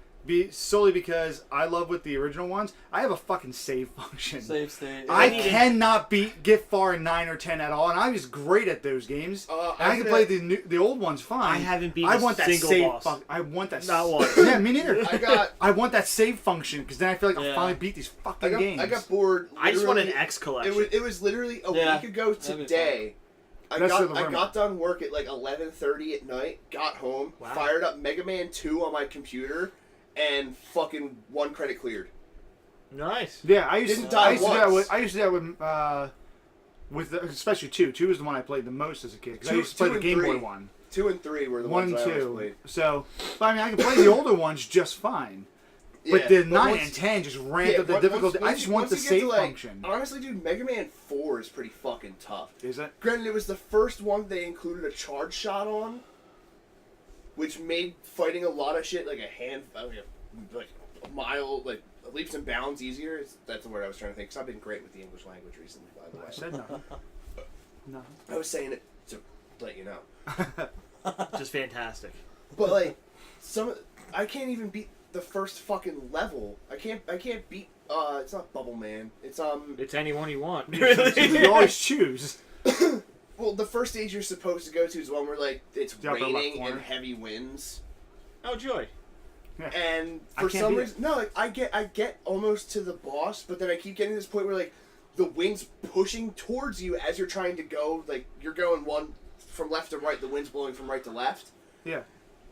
solely because I love with the original ones. I have a fucking save function. Save state. I need it. cannot get far in 9 or 10 at all, and I was great at those games. And I can play the old ones fine. I haven't beaten I want that single save. boss. I want that. Not one. Yeah, me neither. I want that save function because then I feel like I'll Yeah. finally beat these fucking games. I got bored. I just want an literally- X collection. It was literally a Yeah, week ago that'd be today. I That's the got rumor. done work at like 11:30 at night. Got home, Wow. fired up Mega Man 2 on my computer, and fucking 1 credit cleared. Nice. Yeah, I used Didn't to. die I used to do that once. with. I used to do that with especially 2. 2 is the one I played the most as a kid because I Two- used to play 2 the and Game 3. Boy one. 2 and 3 were the 1 ones and I always 2. played. So, but I mean, I can play the older ones just fine. But the 9 once- and 10 just ramped up the once- difficulty. once I just you- want once the you get save to, like, function. Honestly, dude, Mega Man 4 is pretty fucking tough. Is it? Granted, it was the first one they included a charge shot on, which made fighting a lot of shit like a mile, like leaps and bounds easier. That's the word I was trying to think. Because I've been great with the English language recently, by the way. I said no. No. I was saying it to let you know. Just fantastic. But like, I can't even beat the first fucking level. I can't beat. It's not Bubble Man. It's It's anyone you want. You always choose. Well, the first stage you're supposed to go to is one where like it's The upper left raining corner. and heavy winds. Oh joy. And I for can't some beat reason, no, like I get almost to the boss, but then I keep getting to this point where like the wind's pushing towards you as you're trying to go. Like you're going one from left to right, the wind's blowing from right to left. Yeah.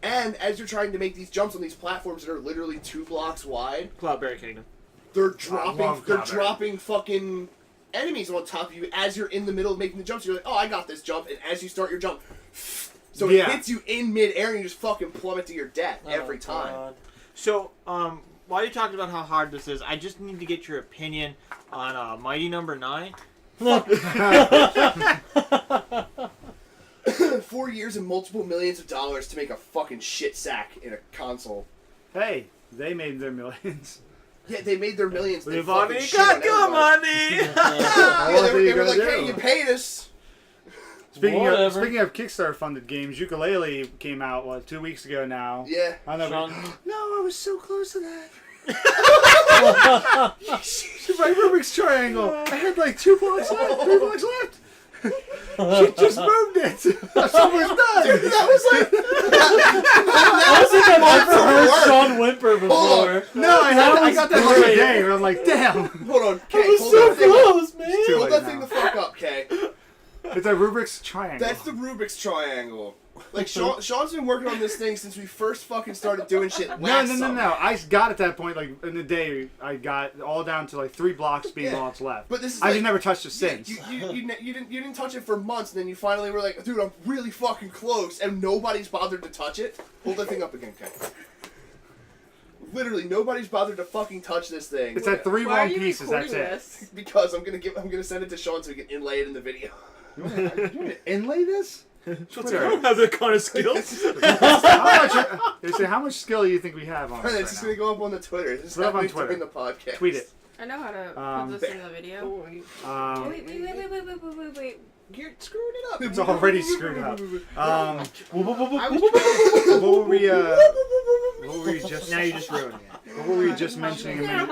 And as you're trying to make these jumps on these platforms that are literally 2 blocks wide, Cloudberry Kingdom. they're love Cloudberry. dropping fucking enemies on top of you as you're in the middle of making the jumps. You're like, oh, I got this jump, and as you start your jump, so it hits you in midair and you just fucking plummet to your death every time. God. So, while you're talking about how hard this is, I just need to get your opinion on Mighty Number 9. 4 years and multiple millions of dollars to make a fucking shit sack in a console. Hey, they made their millions. Yeah, they made their millions. They We've fucking already shit on got your everybody. money! Yeah, What they are were, you they were gonna like, hey, do? you paid us. Speaking Whatever. of Kickstarter funded games, Yooka-Laylee came out 2 weeks ago now. Yeah. I know. Shawn- No, I was so close to that. My Rubik's triangle. I had like 2 blocks left, 3 blocks left. She just moved it. That's almost done. Dude, that was like... I don't think I've ever heard Work. Sean whimper before. No, I got that the other great. day, and I'm like, damn. Hold on, I Kay. was Hold so that thing up. close, man. too Hold late that thing now. the fuck up, Kay. It's a Rubik's triangle. That's the Rubik's Triangle. Like, Sean's been working on this thing since we first fucking started doing shit last No. summer. I got at that point, like, in the day, I got all down to, like, 3 blocks being Yeah. all that's left. But this is I like, just never touched it Yeah, since. you didn't touch it for months, and then you finally were like, dude, I'm really fucking close, and nobody's bothered to touch it. Hold that thing up again, Kay. Literally, nobody's bothered to fucking touch this thing. It's at 3 Why are long you pieces, that's recording it. this? Because I'm gonna send it to Sean so he can inlay it in the video. You want to inlay this? I don't have that kind of skills. How much skill do you think we have on It's this just right gonna go up on the Twitter. This is Put it up on happening during Twitter. the podcast. Tweet it. I know how to Um, put this in the video. now? Wait. You're screwing it up. It's already screwed up. I What were we? What were we just? Now you're just ruining it. What were we just mentioning? A minute?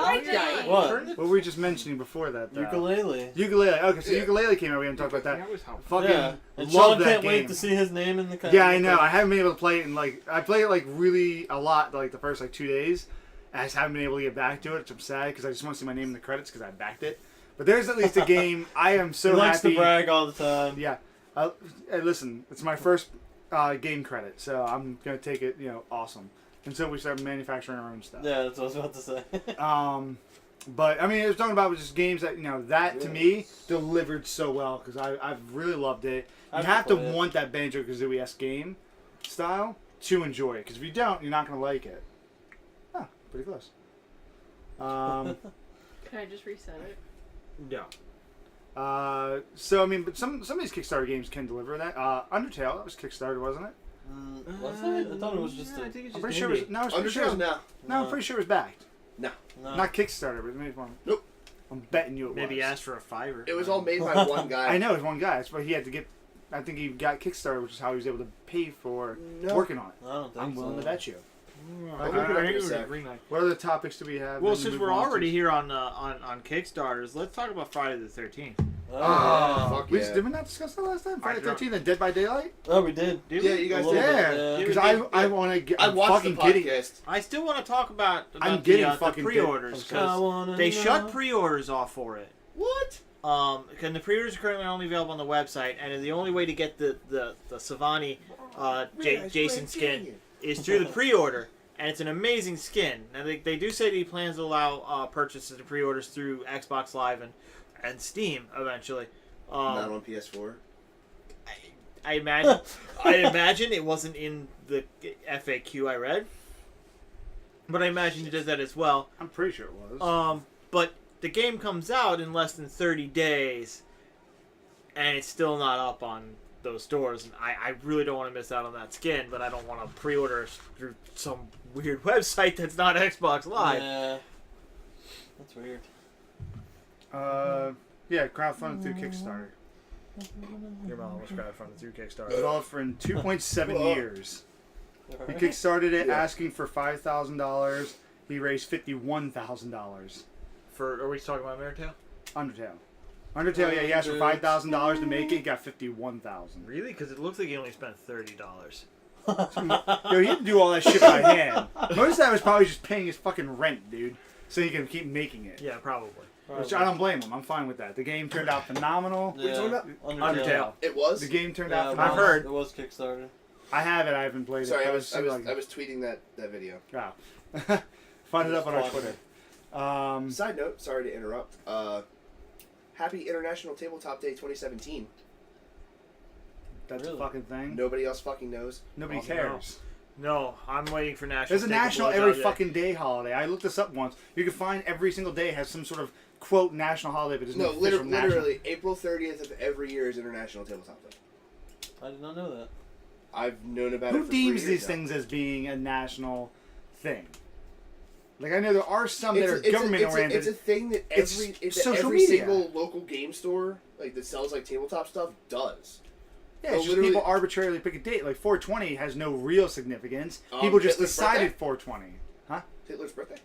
What? What were we just mentioning before that? Though? Ukulele. Ukulele. Okay, so Yeah. Ukulele came out. We haven't talked about that. was helpful. Fucking Yeah. And love Sean that can't game. wait to see his name in the Yeah, I know. I haven't been able to play it in like I played it like really a lot like the first like 2 days. I just haven't been able to get back to it, which I'm sad because I just want to see my name in the credits because I backed it. But there's at least a game I am so He likes happy. to brag all the time. Yeah. Hey, listen, it's my first game credit, so I'm gonna take it. Awesome. Until we start manufacturing our own stuff. Yeah, that's what I was about to say. But I mean, it was talking about just games that that to me delivered so well because I've really loved it. You I've have to played it. want that Banjo-Kazooie-esque game style to enjoy it because if you don't, you're not gonna like it. Oh, pretty close. Can I just reset it? No. So I mean, but some of these Kickstarter games can deliver that. Undertale, that was Kickstarter, wasn't it? Was it? I thought it was just I a... think it's I'm just pretty sure. It was, no, I'm pretty sure. It Undertale was, now. no, I'm pretty sure it was backed. No. Not Kickstarter, but maybe one. Nope. I'm betting you it Maybe was. ask for a $5. It was all made by one guy. I know, it was one guy. That's why he had to get. I think he got Kickstarter, which is how he was able to pay for No. working on it. I don't think I'm willing so. to bet you. I'll look it up in a sec. What other topics do we have? Well, Then since move we're on to- already here on Kickstarters, let's talk about Friday the 13th. Oh, fuck We yeah. did we not discuss that last time? Friday I don't- 13th and Dead by Daylight? Oh, we did. Did Yeah, we? you guys A little did. bit, Yeah, yeah. because Yeah, I want to get. I I'm watched the fucking getting. podcast. I still want to talk about I'm getting the fucking pre-orders bit- I because wanna they know. shut pre-orders off for it. What? And the pre-orders are currently only available on the website, and the only way to get the Savani Jason skin is through the pre-order, and it's an amazing skin. Now they do say that he plans to allow purchases and pre-orders through Xbox Live and Steam eventually. Not on PS4. I imagine it wasn't in the FAQ I read, but I imagine he does that as well. I'm pretty sure it was. But the game comes out in less than 30 days, and it's still not up on those stores. And I really don't want to miss out on that skin, but I don't want to pre-order through some weird website that's not Xbox Live. Yeah. That's weird. Yeah, crowdfunded through Kickstarter. Your mom was crowdfunded through Kickstarter. Developed for in 2.7 years. He kickstarted it asking for $5,000. He raised $51,000. Are we talking about Undertale? Undertale, yeah, he asked for $5,000 to make it. He got $51,000. Really? Because it looks like he only spent $30. Yo, he had to do all that shit by hand. Most of that was probably just paying his fucking rent, dude, so he can keep making it. Yeah, probably. Which I don't blame him. I'm fine with that. The game turned out phenomenal. What are you talking about? Undertale. It was? The game turned out I've phenomenal. heard. It was Kickstarter. I have it. I haven't played Sorry, it. I was tweeting that video. Wow. Find it up on our Twitter. Side note, sorry to interrupt. Happy International Tabletop Day 2017. That's Really? a fucking thing. Nobody else fucking knows. Nobody Also, cares. No, I'm waiting for national. There's a Take a national Blow every Job fucking day holiday. I looked this up once. You can find every single day has some sort of quote national holiday, but there's no official literally April 30th of every year is International Tabletop Day. I did not know that. I've known about it Who for deems 3 these years now. things as being a national thing? Like, I know there are some that are government-oriented. It's a thing that It's social every media. single local game store like that sells like tabletop stuff does. Yeah, it's just literally- people arbitrarily pick a date. Like, 420 has no real significance. Um, People just Hitler's decided birthday? 420. Huh? Hitler's birthday?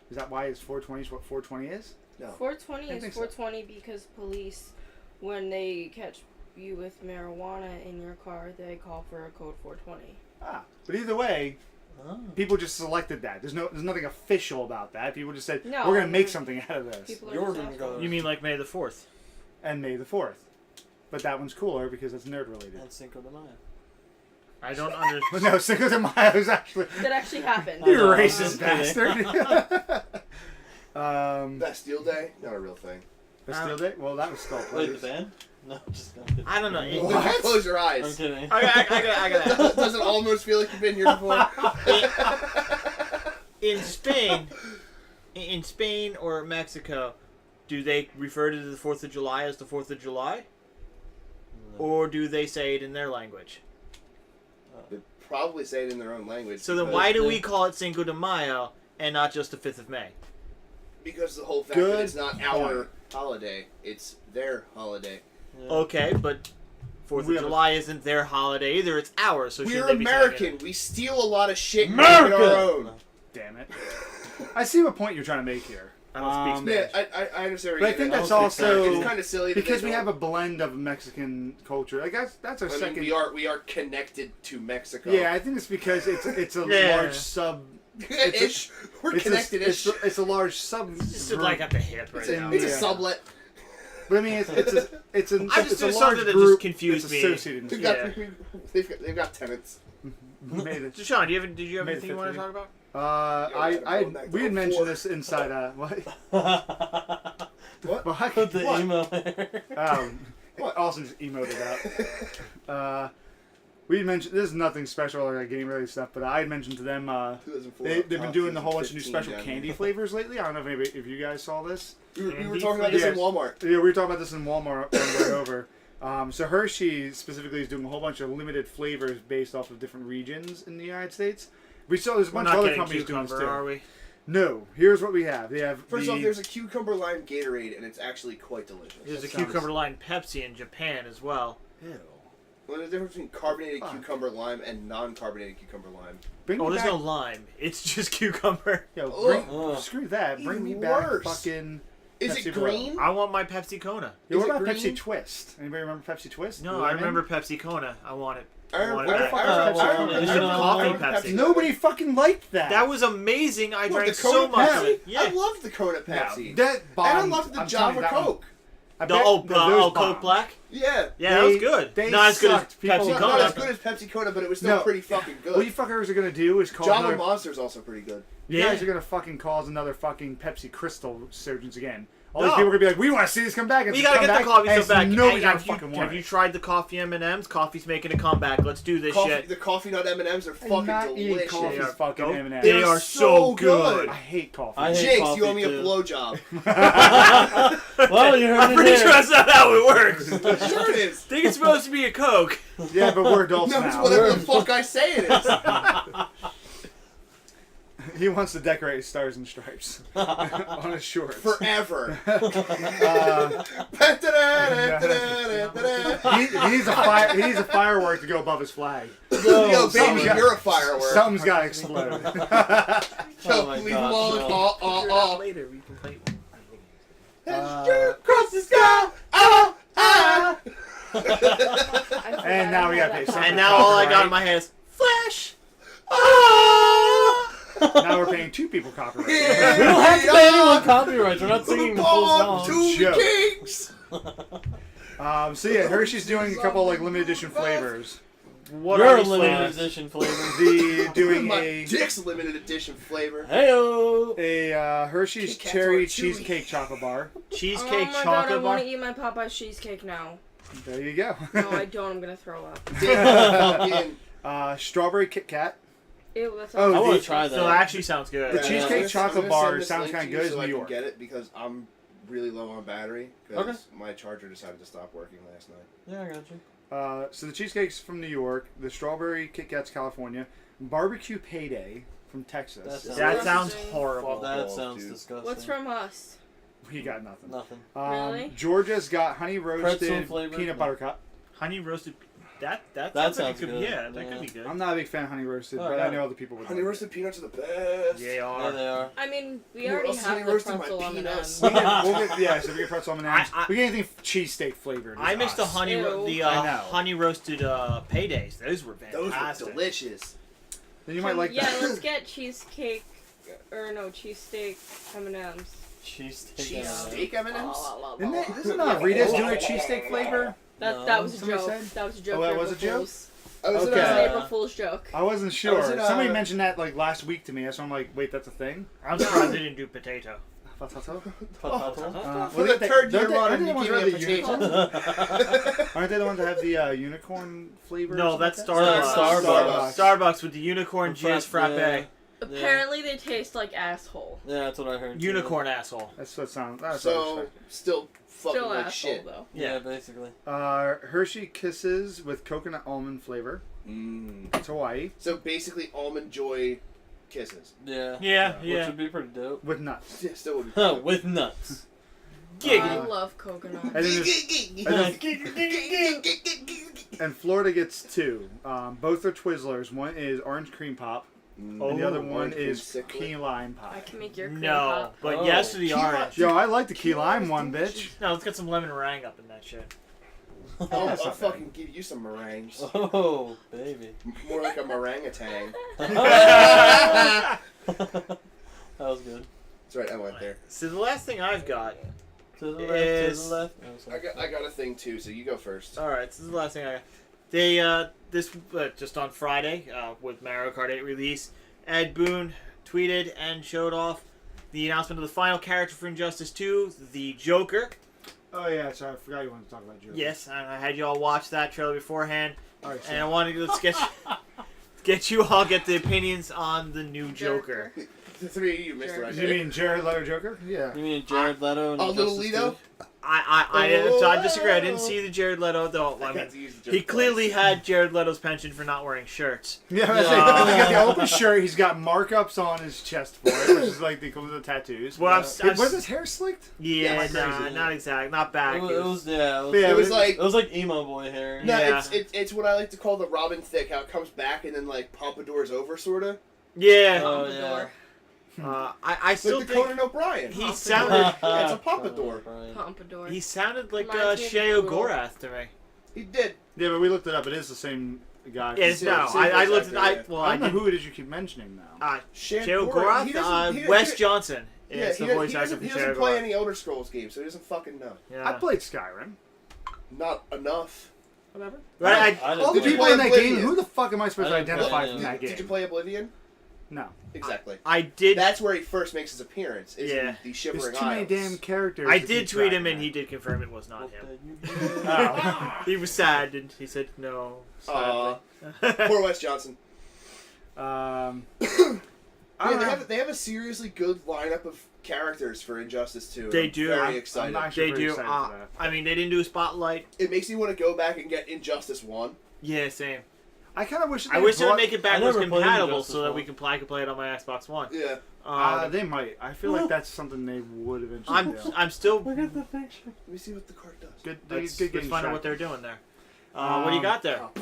Is that why it's 420 is what 420 is? No. 420 I is think so. 420 because police, when they catch you with marijuana in your car, they call for a code 420. Ah. But either way, Oh. people just selected that. There's nothing official about that. People just said, No, we're going to make they're- something out of this. People are You're just gonna go- assholes. You mean like May the 4th? And May the 4th. But that one's cooler because it's nerd-related. And Cinco de Mayo. I don't understand. But no, Cinco de Mayo is actually... That actually happened. You know, racist I'm bastard. Bastille Day? Not a real thing. Bastille Day? Well, that was Skull Wait, the Players. band? No, just kidding. I don't know. What? Close your I'm eyes. kidding. I got Does it almost feel like you've been here before? in Spain or Mexico, do they refer to the 4th of July as the 4th of July? Or do they say it in their language? They probably say it in their own language. So then because- why do we call it Cinco de Mayo and not just the 5th of May? Because the whole fact Good that it's not our holiday, it's their holiday. Yeah. Okay, but 4th We of have a- July isn't their holiday either, it's ours. So We're shouldn't they be saying American. it? We steal a lot of shit and make it America! our own. Damn it. I see what point you're trying to make here. I don't speak Yeah, Spanish. I understand where But I you're think getting that's at. also It's kind of silly that because they we don't- have a blend of Mexican culture. Like that's our I mean, second. we are connected to Mexico. Yeah, I think it's because it's a Yeah. large sub. ish. We're It's connected. it's a large sub. Just like at the hip right It's a, now. it's a Yeah. sublet. But I mean, it's a I just- it's a there's large something that group just confused that's me. associated. They've in- got, they've got tenants. Made it. So Sean, did you have Made anything you it want to 50. talk about? We had mentioned this inside. What? What? Fuck? Put the What? email there. What? Austin just emoted out. We had mentioned this is nothing special or like game related stuff, but I had mentioned to them 2004, they've been doing a whole bunch of new 2015 special down candy here. flavors lately. I don't know if you guys saw this. We were Candy talking about this in flavors? Walmart. Yeah, we were talking about this in Walmart on the way over. So Hershey specifically is doing a whole bunch of limited flavors based off of different regions in the United States. We saw there's a We're bunch of not other getting companies doing this cucumber, too. are we? No, here's what we have. They have First off, there's a cucumber lime Gatorade, and it's actually quite delicious. There's a That sounds- cucumber line Pepsi in Japan as well. Ew. Well, there's a difference between carbonated Fuck. cucumber lime and non-carbonated cucumber lime. Bring Oh, me there's back. no lime. It's just cucumber. Yo, Ugh. screw that. Bring Even me back worse. fucking. Is Pepsi it Blue. green? I want my Pepsi Kona. Yo, Is what it about green? Pepsi Twist? Anybody remember Pepsi Twist? No, I Lemon? remember Pepsi Kona. I want it. I I want remember, it back. Coffee Pepsi. Nobody fucking liked that. That was amazing. I What, drank the so Kona much of Pepsi? it. Yeah. I loved the Kona Pepsi. No, that bombed. And I loved the I'm telling Java you, that one- Coke. I The bet Coke those bombed. Black. Yeah. Yeah, that was good. they Not as good as sucked. People- Pepsi Not, Kona. not as good as Pepsi Kona, but it was still No. pretty fucking good. What you fuckers are gonna do is call Java another. Monster's also pretty good. You Yeah. guys are gonna fucking cause another fucking Pepsi Crystal resurgence again. All these No. people are gonna be like, "We want to see this come back." And We it's gotta come get the back, coffee and stuff back. Nobody's Hey, gonna have you, fucking have want you it. tried the coffee M&Ms? Coffee's making a comeback. Let's do this Coffee, shit. the coffee nut M&Ms are I'm fucking not eating delicious. coffee, They are fucking dope. M&Ms. They They're are so so good. I hate coffee. I hate Jinx, coffee you owe me a too. blowjob. Well, you heard I'm it pretty here. sure that's not how it works. Sure it is. I think it's supposed to be a Coke. Yeah, but we're adults No, it's now. whatever the fuck I say it is. He wants to decorate stars and stripes on his shorts. Forever. He needs a fire. He needs a firework to go above his flag. Yo, baby, you're a firework. Something's got to explode. Yo, leave him alone. Later we can play. Cross the sky. And now we got to pay. And now all I got in my head is Flash. Now we're paying 2 people copyright. We don't have to pay anyone copyrights. We're not singing the full Bomb song. to Joke. the kings. So yeah, Hershey's doing a couple like limited edition flavors. What Your are these limited flavors? edition flavor. Doing My a dick's limited edition flavor. Heyo. Hershey's Kit Kats cherry are chewy. cheesecake chocolate bar. Cheesecake Oh my god, I chocolate bar. want to eat my Popeye's cheesecake now. There you go. No, I don't. I'm gonna throw up. Fucking Strawberry Kit Kat. Ew, that Oh, sounds I want the- to try that. So it actually sounds good. The cheesecake I'm chocolate gonna bar send this sounds link kinda to you good as so New I can York. get it because I'm really low on battery. Because Okay. my charger decided to stop working last night. Yeah, I got you. So the cheesecake's from New York. The strawberry Kit Kat's California. Barbecue Payday from Texas. That sounds Disgusting. horrible. That balls, sounds dude. disgusting. What's from us? We got nothing. Nothing. Really? Georgia's got honey Pretzel roasted flavored? peanut butter cup. Honey roasted. That That sounds like sounds it could, good. yeah, that Yeah. could be good. I'm not a big fan of honey roasted, Oh, but yeah. I know other people would. Honey like it. roasted peanuts are the best. They Yeah, are. they are. I mean, we Who already else honey have the roasted my pretzel peanuts? M&Ms. We'll get so we get pretzel M&Ms. We get anything cheesesteak flavored. I missed the honey, Ew. the I know. honey roasted paydays. Those were Those fantastic. were delicious. Then you might like Yeah, that. let's get cheesecake, or no, cheesesteak M&Ms. Cheesesteak. Cheesesteak M&Ms? Isn't Rita's doing a cheesesteak flavor? No. That was a Somebody joke. said? That was a joke. Oh, that April was a joke? Fool's. Oh, is it, Okay. It was an Uh, April Fool's joke. I wasn't sure. Was it, Somebody mentioned that like last week to me, so I'm like, wait, that's a thing. I'm surprised they didn't do potato. Potato. For the third year running, you aren't give they me a the potato. unicorn? Aren't they the ones that have the unicorn flavor? or No, something that's like that? Starbucks. Starbucks. Starbucks with the unicorn jizz frappe. Yeah. Apparently, they taste like asshole. Yeah, that's what I heard. too. Unicorn asshole. That's what sounds. That's So, still fucking Still like asshole shit. though. Yeah, basically. Hershey Kisses with coconut almond flavor. It's Hawaii So basically, almond joy kisses. Yeah. Yeah, Which yeah. would be pretty dope. with nuts. Yeah, still would be. With nuts. I Giggity. love coconut. And, then and Florida gets 2. Both are Twizzlers. One is orange cream pop, and the other one orange is cream key lime pop. I can make your cream No, pop. but Oh. yes to the Key lime. orange. Yo, I like the key lime is one, delicious. bitch. No, let's get some lemon meringue up in that shit. I'll That's not fucking give you some meringues. Oh, baby. More like a meringatang. That was good. That's right, I went there. So the last thing I've got. To the left, Is- to the left. Oh, sorry. I got a thing too, so you go first. All right, so this is the last thing I got. They this just on Friday with Mario Kart 8 release, Ed Boon tweeted and showed off the announcement of the final character for Injustice 2, the Joker. Oh yeah, sorry, I forgot you wanted to talk about Joe. Yes, and I had you all watch that trailer beforehand, All right, so and I wanted to get you all get the opinions on the new Joker. The three of you, Mr. Sure. you mean Jared Leto Joker? Yeah. You mean Jared Leto and Oh, little Injustice Leto? 2? I disagree. I didn't see the Jared Leto though. I I mean, had to use the he joke clearly twice. had Jared Leto's pension for not wearing shirts. Yeah, Yeah. he's got the open shirt. He's got markups on his chest for it, which is like the equivalent of tattoos. Well, Was his hair slicked? Yeah, That's nah, crazy. not exact, not back. It was Yeah, It was like It was like emo boy hair. no, Yeah. it's what I like to call the Robin Thicke, how it comes back and then like pompadours over, sorta. Yeah, Oh, Pompadour. I It's still like the think Conan O'Brien. he Pompadour. sounded Yeah, it's a pompadour. Pompadour. he sounded like Reminds me of Sheo Google. Gorath to me. He did. Yeah, but we looked it up. It is the same guy. Yeah, Same- no, same I voice looked at actor, yeah. I I don't know did. who it is you keep mentioning now. Sheo He Gorath, doesn't- Wes Johnson Yeah, is he the voice doesn't, actor he for doesn't Sheo play Gorath. any Elder Scrolls games, so he doesn't fucking know. Yeah. I played Skyrim. Not enough. Whatever. Right, I All the didn't Did you people play in that Oblivion? game, who the fuck am I supposed to I didn't play identify it, from yeah. that game? Did you play Oblivion? No. Exactly. I did. That's where he first makes his appearance. Is Yeah. in the There's Shivering too many Isles. damn characters. I to did keep tweet track him, of and that. he did confirm it was not him. Oh. He was sad, and he said no. Aw. Sadly. Poor Wes Johnson. I Yeah, don't they know. have a seriously good lineup of characters for Injustice 2. They I'm do. Very I'm excited. not actually They pretty do. excited for that. I mean, they didn't do a spotlight. It makes me want to go back and get Injustice 1. Yeah, same. I kind of wish I wish they would make it backwards never played compatible Injustice so that one. I could play it on my Xbox One. Yeah. They might. I feel like that's something they would eventually I'm do. I'm still. Look at the picture. Let me see what the card does. Good. Let's Good find out what they're doing there. What do you got there? The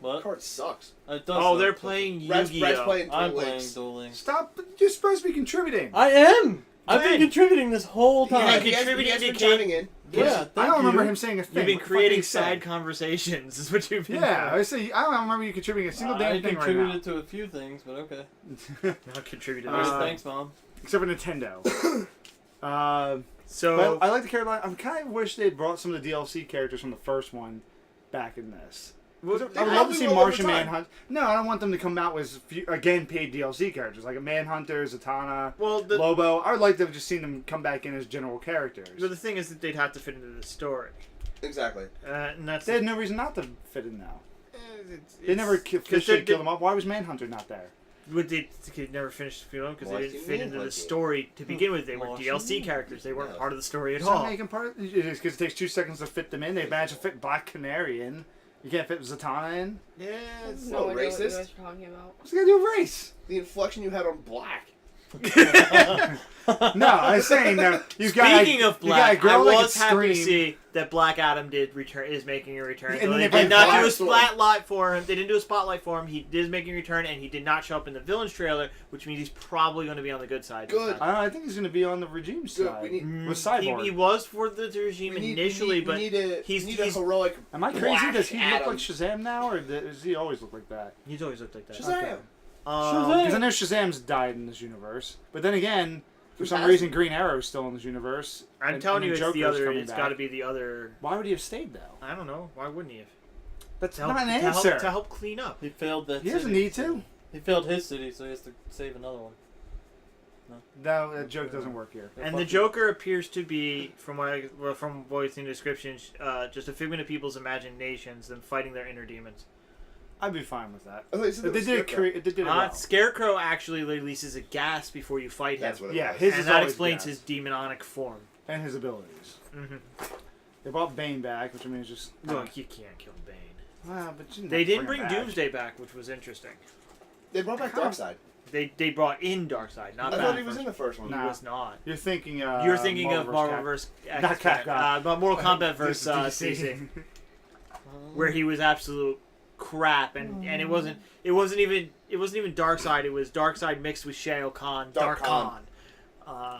What? card sucks. It does Oh, suck. they're playing Red's Yu-Gi-Oh. playing I'm Duel playing Links. Duel Links. Stop! You're supposed to be contributing. I am. I've been Good. contributing this whole Yeah, time. He has contributing been to chiming in. Yeah, I thank don't remember you. him saying a thing. You've been What the fuck creating did he say? sad conversations. Is what you've been Yeah, doing. I say I don't remember you contributing a single I damn thing right now. contributed to a few things, but okay. Not contributed. Thanks, Mom. Except for Nintendo. So But I like the character line. I kind of wish they'd brought some of the DLC characters from the first one back in this. I would love to probably see will Martian over time. Manhunt. No, I don't want them to come out with again paid DLC characters like a Manhunter, Zatanna, Lobo. I would like to have just seen them come back in as general characters. But the thing is that they'd have to fit into the story, Exactly. and that's They had no reason not to fit in now. it's, They never officially they- killed them off. Why was Manhunter not there? Would they could never finish the film because What they do didn't you fit mean, into the like story to begin with. They were What? DLC characters. They weren't No. part of the story at It's not all. making part. It is because it takes 2 seconds to fit them in. They managed to fit Black Canary in. You can't fit Zatanna in. Yeah, I have So no idea what you racist. guys are talking about. What's it got to do with race? The inflection you had on black. No, I'm saying that you've got. Speaking of you got a Black, girl I that was can happy to scream. see that Black Adam is making a return. And So then they they bring did not do a Black Sword. spotlight for him. They didn't do a spotlight for him. He is making a return, and he did not show up in the villains trailer, which means he's probably going to be on the good side. this Good. time. I think he's going to be on the regime Good. side. We need. With Cyborg. He was for the regime initially, but we need a he's heroic. Am I crazy? Black Does he Adam. look like Shazam now, or does he always look like that? he's always looked like that. Shazam. Okay. Shazam. Because I know Shazam's died in this universe, but then again, for some hasn't? reason, Green Arrow's still in this universe. I'm telling you, then it's the Joker's other. coming It's back. got to be the other. Why would he have stayed though? I don't know. Why wouldn't he have? That's To help, not an to answer. help, to help clean up. He failed that. He doesn't city. need to. He failed his city, so he has to save another one. No, that joke doesn't work here. And the Joker appears to be, from what I've seen in the description, just a figment of people's imaginations, them fighting their inner demons. I'd be fine with that. I thought you said They it was did Scarecrow. it. They did it well. Scarecrow actually releases a gas before you fight him, That's what it Yeah, was. his and is that always explains gas. his demonic form. And his abilities. Mm-hmm. They brought Bane back, which I mean is just. Look, you can't kill Bane. Wow, but you They didn't bring bring him back. Doomsday back, which was interesting. They brought back Darkseid. They brought in Darkseid, not I back. thought he was in the first one. He Nah. was not. You're thinking. You're thinking of Marvel vs. Not Capcom. but Mortal Kombat This vs. is DC. DC, where he was absolute crap, and it wasn't even Darkseid. It was Darkseid mixed with Shao Kahn. Dark Khan.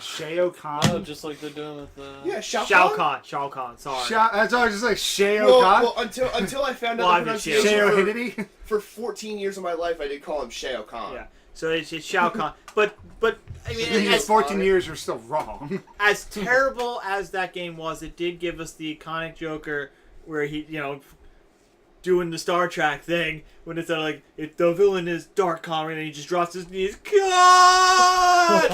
Shao Kahn. Oh, just like they're doing with. Yeah, Shao Shao Kahn. Kahn. Sorry. That's always just like Shao Well, Kahn. well, until I found Well, out I the mean, pronunciation Shao for, Hidity. for 14 years of my life, I did call him Shao Kahn. Yeah. So it's Shao Kahn, but I mean, In as, 14 years, you're still wrong. as terrible as that game was, it did give us the iconic Joker where he, doing the Star Trek thing when it's like, if the villain is Dark Kahn, and he just drops his knees. God!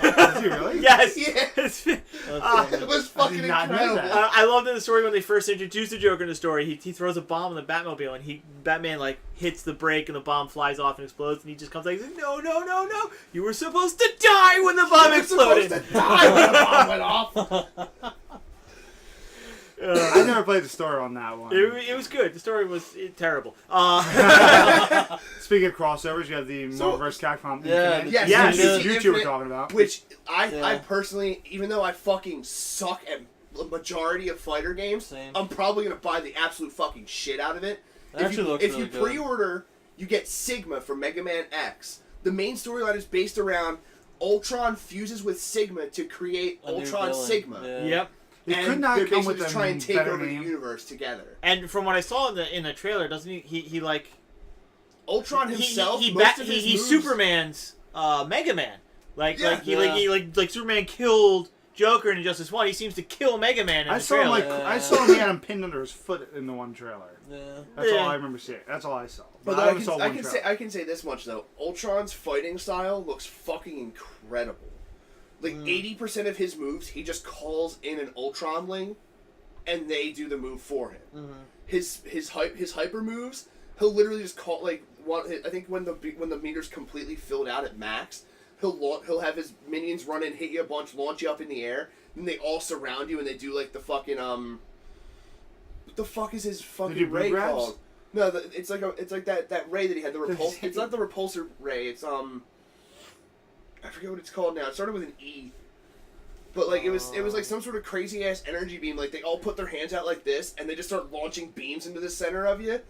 Is he really? Yes. Yeah. It's- It was fucking did not know incredible. that. I loved in the story when they first introduced the Joker in the story. He throws a bomb in the Batmobile, and Batman hits the brake, and the bomb flies off and explodes. And he just comes like, no, you were supposed to die when the bomb He was supposed exploded. to die when the bomb went off. I never played the story on that one. It was good. The story was terrible. Speaking of crossovers, you have the So- Marvel vs. Capcom. Yeah, Infinite. Yes, Yes. Infinite- You two were Infinite, talking about. Which I Yeah. personally, even though I fucking suck at the majority of fighter games, Same. I'm probably gonna buy the absolute fucking shit out of it. It actually looks if really you good. pre-order, you get Sigma from Mega Man X. The main storyline is based around Ultron fuses with Sigma to create A new Ultron villain. Sigma. Yeah. Yep. It And could not they're come basically with just a try and take better over name. the universe together. And from what I saw in the trailer, doesn't he Ultron himself, he most of his moves, Superman's Mega Man. Like Yeah. Superman killed Joker in Injustice 1. He seems to kill Mega Man in I the saw him trailer. I saw him. He had him pinned under his foot in the one trailer. Yeah. That's Yeah. all I remember seeing. That's all I saw. But I I only saw one trailer. can say this much though: Ultron's fighting style looks fucking incredible. Like 80% of his moves, he just calls in an Ultronling, and they do the move for him. Mm-hmm. His hyper moves, he'll literally just call I think when the meter's completely filled out at max, he'll have his minions run in, hit you a bunch, launch you up in the air, and they all surround you, and they do like the fucking what the fuck is his Did you fucking boot ray grabs? called? No, it's like that ray that he had. It's not the repulsor ray. It's I forget what it's called now. It started with an E. But like it was like some sort of crazy ass energy beam. Like they all put their hands out like this, and they just start launching beams into the center of you,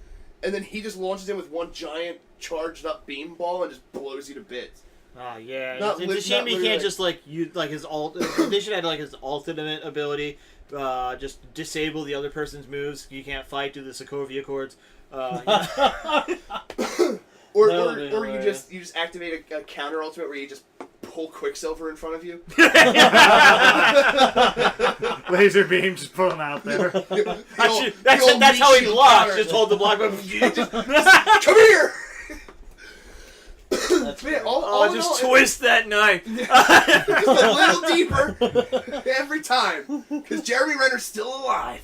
and then he just launches in with one giant charged up beam ball and just blows you to bits. Oh yeah, Not it's a lit- shame not he literally, can't like- just like you like his alt. They should have like his ultimate ability. Just disable the other person's moves. You can't fight due to the Sokovia chords. Or That would be you hilarious. just activate a counter ultimate where you just pull Quicksilver in front of you. Laser beam, just put him out there. That's how he blocks. Just hold the block button. Come here. That's Man, great. all in Just all, twist that knife. just a little deeper every time, because Jeremy Renner's still alive.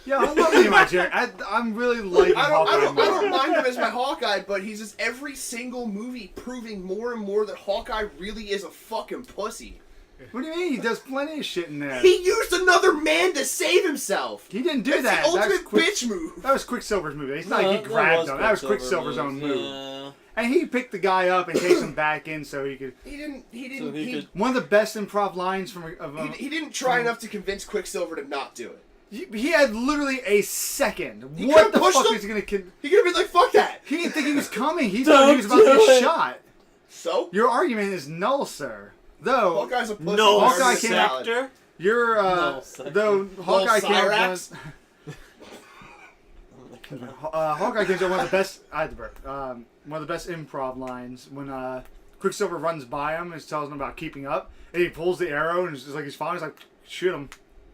Yeah, I love him, my Jerry. I'm really liking I Hawkeye don't more. mind him as my Hawkeye, but he's just every single movie proving more and more that Hawkeye really is a fucking pussy. What do you mean? He does plenty of shit in there. He used another man to save himself. He didn't do That's that. the That was ultimate bitch move. That was Quicksilver's movie. It's not No, like he that grabbed him. That was Quicksilver's moves, own move. yeah. And he picked the guy up and chased him back in so he could. He didn't. So he could. One of the best improv lines from. He didn't try enough to convince Quicksilver to not do it. He had literally a second. He What could've the pushed fuck him. is he gonna? He could have been like, "Fuck that." He didn't think he was coming. He thought he was about to Don't do get it. shot. So Your argument is null, sir. Though Hawkeye's a pussy. No Hawkeye Hawkeye's came salad. sector. you're No, second. though Hawkeye came up Cyrax? Hawkeye came up one of the best. I had to burp. One of the best improv lines when Quicksilver runs by him and tells him about keeping up, and he pulls the arrow and it's just like he's following. He's like, shoot him.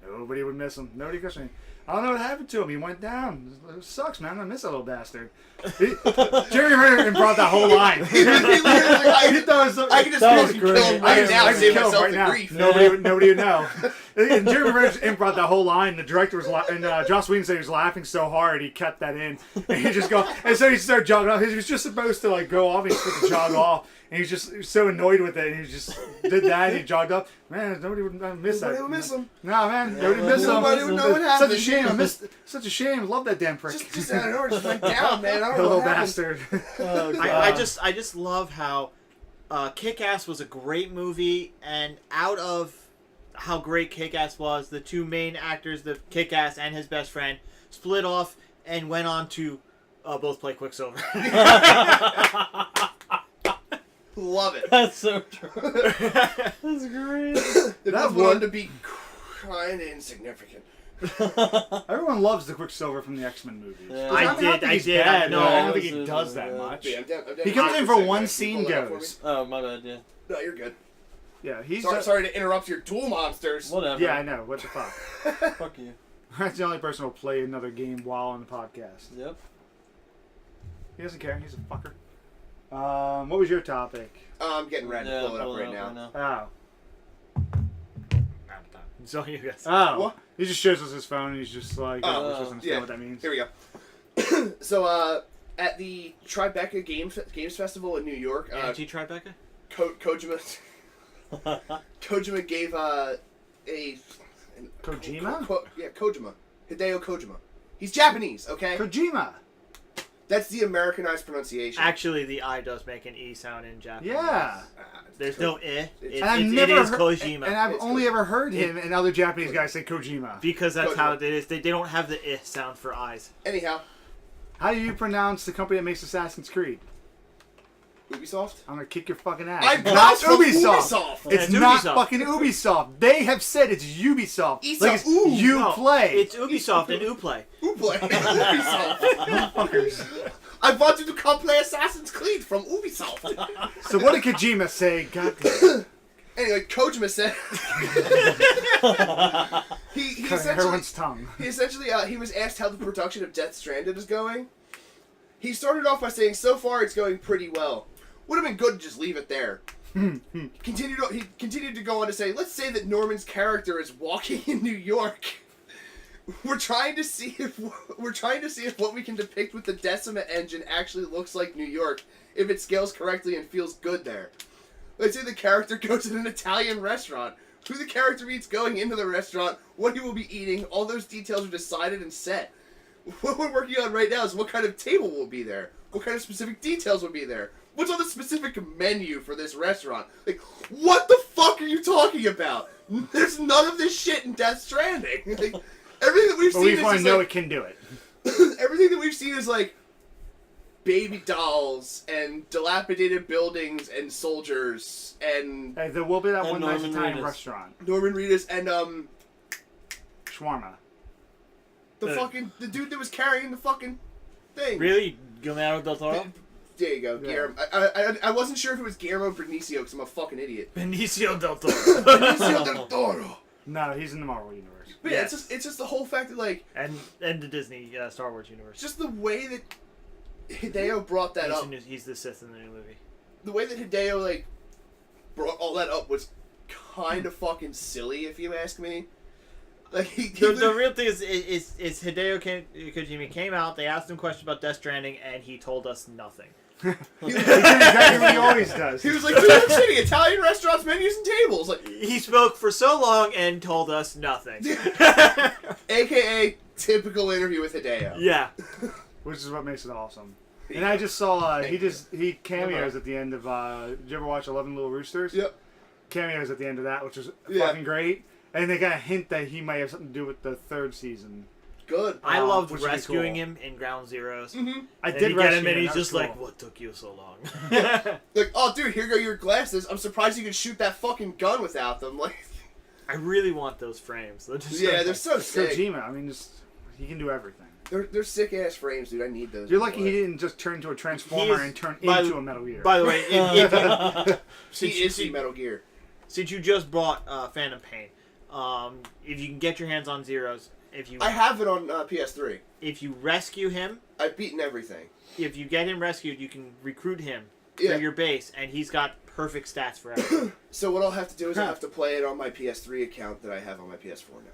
Nobody would miss him. Nobody could me. I don't know what happened to him. He went down. It sucks, man. I miss that little bastard. Jerry Renner improv that whole line. He literally was like, He thought it was so- I can just That fucking was kill great. him right now I and can save kill him myself right the now. grief. Nobody would know. And Jeremy Renner improv that whole line. The director was and Joss Whedon said he was laughing so hard he kept that in. And he just go and so he started jogging off. He was just supposed to like go off and he's supposed to jog off. And he was just so annoyed with it. And he just did that. And he jogged up. Man, nobody would miss that. Nobody would miss him. Nah, man, nobody would miss him. Nobody would know what Such happened. a shame. I missed. Such a shame. Love that damn prick. Just I don't know, it just went down, man. I don't know Little what happened. bastard. Oh, I God. just love how Kick-Ass was a great movie, and out of how great Kick-Ass was, the two main actors, the Kick-Ass and his best friend, split off and went on to both play Quicksilver. Love it. That's so true. That's great. They That both went on one- to be kind of insignificant. Everyone loves the Quicksilver from the X-Men movies. Yeah. I don't did, think I he's did, bad, no, but I don't it think he was- does that yeah. much. Yeah, I'm down He comes in for 100%. one Can you scene pull that up for me? goes. Oh, my bad, yeah. No, you're good. Yeah, he's. Sorry to interrupt your duel monsters. Whatever. Yeah, I know. What the fuck? Fuck you. That's the only person who'll play another game while on the podcast. Yep. He doesn't care. He's a fucker. What was your topic? I'm getting ready to Yeah, pull it up pull right now. Oh. It's all you guys. Oh. What? He just shows us his phone and he's just like, Oh, we're supposed to understand yeah. what that means. Here we go. So, at the Tribeca Games Festival in New York, Anti-Tribeca? Kojima gave Kojima? Kojima. Hideo Kojima. He's Japanese, okay? Kojima. That's the Americanized pronunciation. Actually, the I does make an E sound in Japanese. Yeah. There's no I. It's- And I've It never is heard, Kojima. And I've It's only Kojima. ever heard him and other Japanese guys say Kojima. Because that's Kojima. how it is. They don't have the I sound for eyes. Anyhow, How do you pronounce the company that makes Assassin's Creed? Ubisoft? I'm gonna kick your fucking ass. I It's not pronounced Ubisoft. It's It's not Ubisoft. fucking Ubisoft. They have said it's Ubisoft. Isa- Like it's ooh, you No, play. It's Ubisoft and Uplay. Uplay. Ubisoft. Fuckers. I want you to come play Assassin's Creed from Ubisoft. So what did Kojima say? God damn. Anyway, Kojima said he Cutting essentially everyone's tongue. he was asked how the production of Death Stranded is going. He started off by saying, "So far, it's going pretty well. Would have been good to just leave it there." He continued to go on to say, "Let's say that Norman's character is walking in New York. We're trying to see if what we can depict with the Decima engine actually looks like New York, if it scales correctly and feels good there. Let's say the character goes to an Italian restaurant. Who the character meets going into the restaurant, what he will be eating, all those details are decided and set. What we're working on right now is what kind of table will be there. What kind of specific details will be there. What's on the specific menu for this restaurant? Like, what the fuck are you talking about? There's none of this shit in Death Stranding. Like, everything that we've But seen we is want to just know like, it can do it. everything that we've seen is like baby dolls and dilapidated buildings and soldiers and Hey, there will be that And one nice Norman Italian Reedus. restaurant. Norman Reedus and Shawarma. the dude that was carrying the fucking thing. Really? Guillermo del Toro? There you go, Yeah. Guillermo. I wasn't sure if it was Guillermo Benicio because I'm a fucking idiot. Benicio del Toro. Benicio del Toro. No, he's in the Marvel universe. But yeah, it's just the whole fact that like and the Disney Star Wars universe. just the way that Hideo brought that up. He's the Sith in the new movie. The way that Hideo like brought all that up was kind of fucking silly, if you ask me. Like The real thing is Hideo Kojima came out. They asked him questions about Death Stranding, and he told us nothing. He did exactly what he always does. He was like, New York City, Italian restaurants, menus, and tables. Like, He spoke for so long and told us nothing. AKA typical interview with Hideo. Yeah. Which is what makes it awesome. And I just saw he cameos at the end of did you ever watch 11 Little Roosters? Yep. Cameos at the end of that, which was Yeah. fucking great. And they got a hint that he might have something to do with the third season. Good. I loved which would be rescuing cool. him in Ground Zeroes. Mm-hmm. I And did he get rescue him, and he's that was just like, cool. "What took you so long?" Like, oh, dude, here go your glasses. I'm surprised you could shoot that fucking gun without them. Like, I really want those frames. They're just yeah, they're so sick. Kojima, I mean, just he can do everything. They're sick ass frames, dude. I need those. You're lucky he didn't just turn into a Transformer and turn into a Metal Gear. By the way, He is the Metal Gear. since you just bought Phantom Pain, if you can get your hands on Zeros, I have it on PS3. if you rescue him, I've beaten everything. if you get him rescued, you can recruit him Yeah. for your base, and he's got perfect stats for everything. So what I'll have to do is I have to play it on my PS3 account that I have on my PS4 now.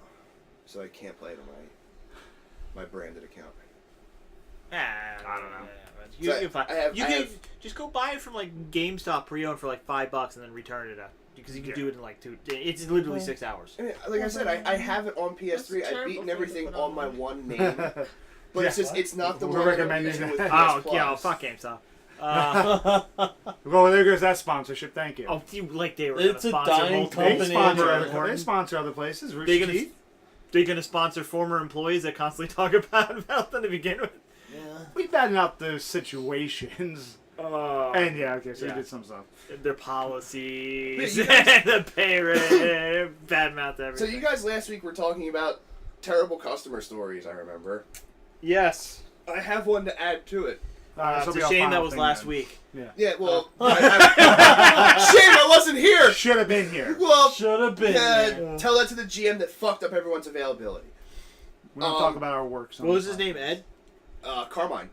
So I can't play it on my branded account. I don't know. You, So can find, I have- just go buy it from like GameStop pre-owned for like $5 and then return it because you can do it in like 2. It's literally 6 hours. I mean, like I said, I have it on PS3. That's I've beaten terrible everything thing to put on on my there. one name. But it's just, it's not the We're one I'm recommending using that. with PS Oh, Plus. yeah, fuck GameStop. Well, there goes that sponsorship. Thank you. Oh, like they were It's gonna a sponsor dying multiple company. they sponsor Company. other, they sponsor other places. They're Rooster gonna, Teeth. they're gonna sponsor former employees that constantly talk about them to begin with. Yeah. We batted out those situations. And yeah, okay, so Yeah. we did some stuff. Their policies, But you guys- the pay rate, bad mouth So everything. you guys last week were talking about terrible customer stories, I remember. Yes. I have one to add to it. It's a shame that was last week. Yeah, well, shame I wasn't here. Should have been here. Well, Should have been. there. tell that to the GM that fucked up everyone's availability. We don't talk about our work. What was his name? Ed. Carmine.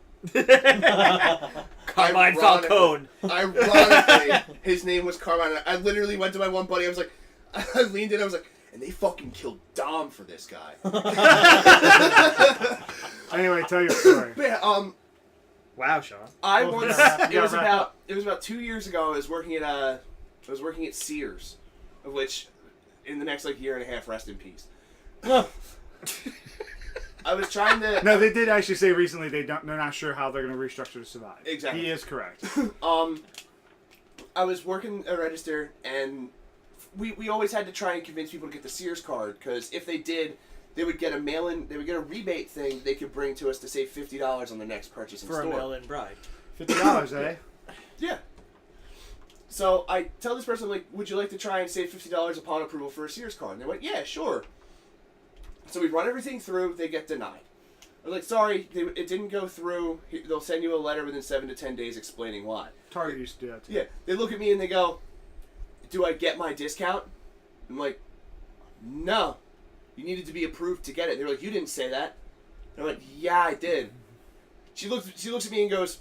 Carmine Falcone. Ironically, his name was Carmine. I literally went to my one buddy. I was like, I leaned in. I was like, and they fucking killed Dom for this guy. Anyway, tell your story. But yeah, Wow, Sean. I Well, once yeah, it was wrap about up. 2 years ago. I was working at Sears, of which in the next like year and a half, rest in peace. I was trying to No, they did actually say recently they're not sure how they're going to restructure to survive. Exactly. He is correct. I was working a register, and we always had to try and convince people to get the Sears card, because if they did, they would get a mail-in, they would get a rebate thing they could bring to us to save $50 on their next purchase in For a store. mail-in bride. $50, eh? Yeah. So I tell this person, like, would you like to try and save $50 upon approval for a Sears card? And they went, yeah, sure. So we run everything through, they get denied. I'm like, sorry, it didn't go through. They'll send you a letter within 7 to 10 days explaining why. Target used to do that too. Yeah, they look at me and they go, do I get my discount? I'm like, no. You needed to be approved to get it. They're like, you didn't say that. And I went, yeah, I did. She looks at me and goes,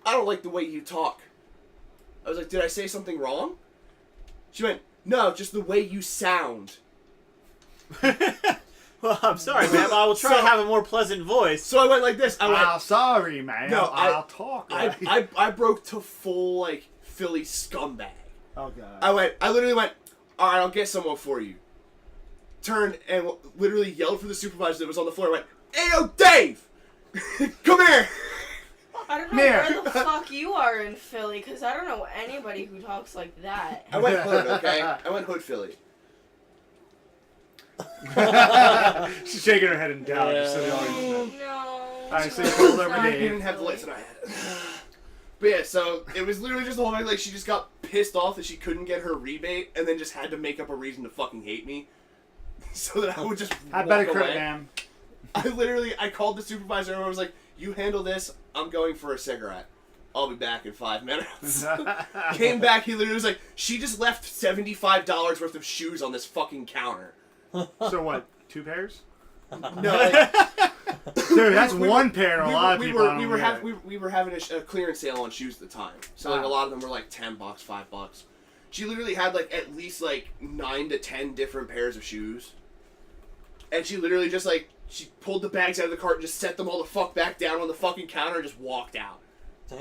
I don't like the way you talk. I was like, did I say something wrong? She went, no, just the way you sound. Well, I'm sorry, ma'am. I will try to have a more pleasant voice. So I went like this. I went, Oh, sorry, man. No, I'll talk. Right? I broke to full, like, Philly scumbag. Oh, God. I literally went, all right, I'll get someone for you. turned and literally yelled for the supervisor that was on the floor and went, "Ayo, Dave! Come here!" I don't know where the fuck you are in Philly, because I don't know anybody who talks like that. I went hood, okay? I went hood Philly. She's shaking her head in doubt. Just so the audience knows. No. I say pulled over I Dave. didn't have the lights and I had it. But yeah, so it was literally just the whole thing, like, she just got pissed off that she couldn't get her rebate and then just had to make up a reason to fucking hate me. So that I would just I walk bet a crit, away. ma'am. I called the supervisor and I was like, "You handle this, I'm going for a cigarette. I'll be back in 5 minutes." Came back, he literally was like, "She just left $75 worth of shoes on this fucking counter." So what? 2 pairs? No, like, Dude, that's one pair. A lot of people. We were having a clearance sale on shoes at the time, so like a lot of them were like $10, $5. She literally had like at least like 9 to 10 different pairs of shoes, and she literally just like she pulled the bags out of the cart and just set them all the fuck back down on the fucking counter and just walked out. Damn.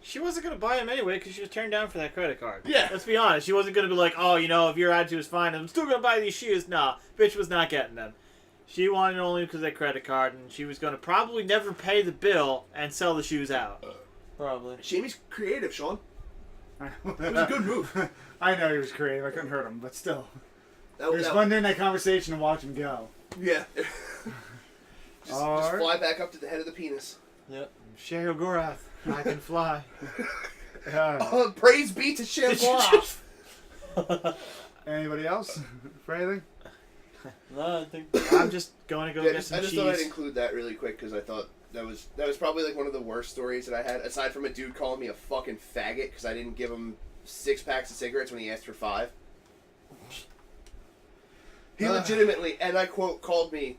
She wasn't going to buy them anyway because she was turned down for that credit card. Yeah. Let's be honest. She wasn't going to be like, oh, you know, if your attitude is fine, I'm still going to buy these shoes. Nah, bitch was not getting them. She wanted it only because of that credit card, and she was going to probably never pay the bill and sell the shoes out. Probably. Jamie's creative, Sean. It was a good move. I know he was creative. I couldn't hurt him, but still. That It was fun during that conversation to watch him go. Yeah. just Alright. fly back up to the head of the penis. Yep. Sheryl Gorath, I can fly. Praise be to Shambhala. Anybody else for anything? No, I think. I'm just going to go get some I just cheese. thought I'd include that really quick because I thought that was probably like one of the worst stories that I had, aside from a dude calling me a fucking faggot because I didn't give him 6 packs of cigarettes when he asked for 5. He legitimately, and I quote, called me.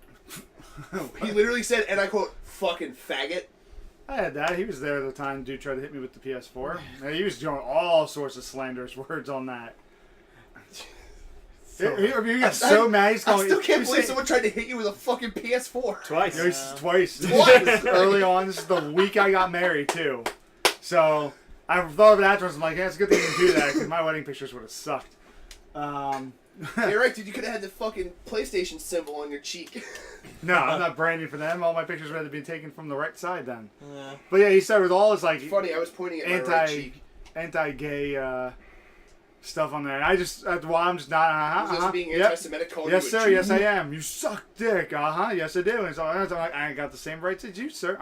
He literally said, and I quote, "fucking faggot." I had that. He was there at the time. Dude tried to hit me with the PS4. Yeah, he was doing all sorts of slanderous words on that. He got so mad. He's I calling. still can't believe someone tried to hit you with a fucking PS4. Twice. You know, twice. Twice. Early on. This is the week I got married too. So I thought of it afterwards. I'm like, yeah, it's a good thing you didn't do that because my wedding pictures would have sucked. You're right, dude. You could have had the fucking PlayStation symbol on your cheek. No, I'm not branding for them. All my pictures would have been taken from the right side then. Yeah. But yeah, he started with all his like Funny, I was pointing at my right cheek. anti-gay stuff on there. I'm just not. Was this being anti-Semitic? Calling Yes, you a sir. Jew? Yes, I am. You suck dick. Yes, I do. And so I'm like, I ain't got the same rights as you, sir.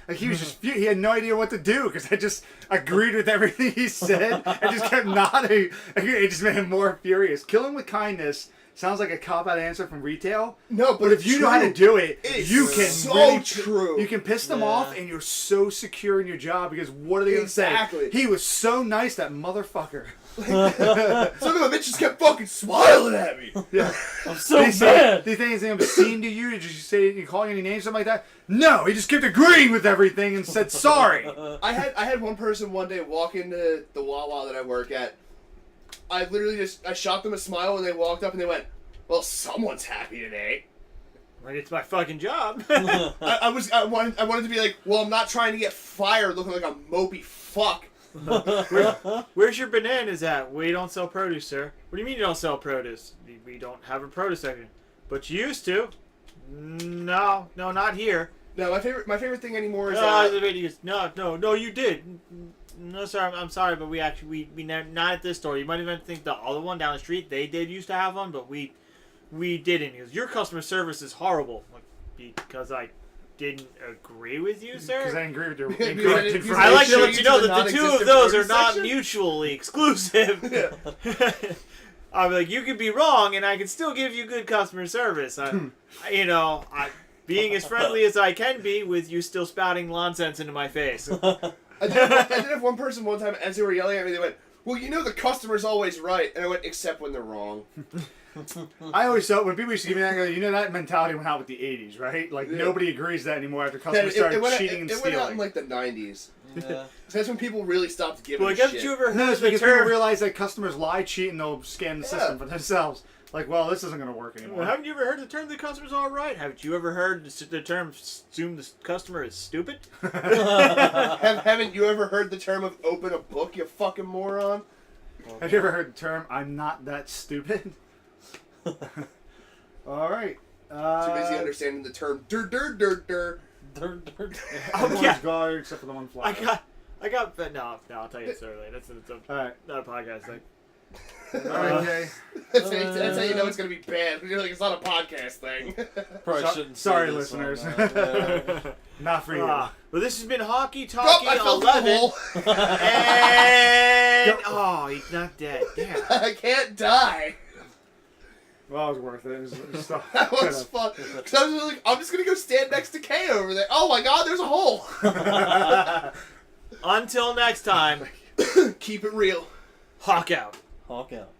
Like he was just, he had no idea what to do because I just agreed with everything he said and just kept nodding. It just made him more furious. Kill him with kindness sounds like a cop-out answer from retail. No, but if you know how to do it, you can so really true. You can piss them off, and you're so secure in your job because what are they going to say? Exactly. He was so nice, that motherfucker. Some of the bitches kept fucking smiling at me. Yeah. I'm so They mad. think anything obscene to you? Did you say you calling any names, something like that? No, he just kept agreeing with everything and said sorry. I had one person one day walk into the Wawa that I work at. I literally I shot them a smile when they walked up and they went, "Well, someone's happy today." Like, it's my fucking job. I wanted to be like, "Well, I'm not trying to get fired looking like a mopey fuck." Where's your bananas at? We don't sell produce, sir. What do you mean you don't sell produce? We don't have a produce section. But you used to. No, not here. No, my favorite thing anymore is no, you did. No, sir, I'm sorry, but we not at this store. You might even think the other one down the street, they did used to have one, but we didn't. Because your customer service is horrible. Like, because I didn't agree with you, sir. Because I didn't agree with your Because I like to show let you know to that the two of non-existent those are produce not section? mutually exclusive. I'll be like, you could be wrong, and I can still give you good customer service. Being as friendly as I can be with you still spouting nonsense into my face. I did have one person one time, as they were yelling at me, they went, "Well, you know the customer's always right," and I went, "Except when they're wrong." I always thought when people used to give me that, I go, you know that mentality went out with the 80s, right? Like nobody agrees that anymore after customers started cheating and it stealing. went out in like the 90s. Yeah. That's when people really stopped giving Well, a shit. haven't you ever No, heard it's the because people term? realize that customers lie, cheat, and they'll scam the system for themselves. Like, well, this isn't going to work anymore. Well, haven't you ever heard the term "the customer's all right"? Haven't you ever heard the term "assume the customer is stupid"? Haven't you ever heard the term of "open a book, you fucking moron"? Have you ever heard the term "I'm not that stupid"? All right. Too busy understanding the term dur dur dur dur. Everyone's guard except for the one fly. But no, I'll tell you this early. That's All right. not a podcast thing. All right, Jay. That's how you know it's gonna be bad. You're like, it's not a podcast thing. Probably shouldn't say Sorry, this one, listeners. yeah. Not for you. Well, this has been Hawkie Oh, Talkie I fell through the 11. hole. And oh, he's not dead. Damn. I can't die. Well, it was worth it. It was stuff. That was fun. Cause I was like, I'm just gonna go stand next to Kay over there. Oh my God, there's a hole. Until next time, Keep it real. Hawk out. Hawk out.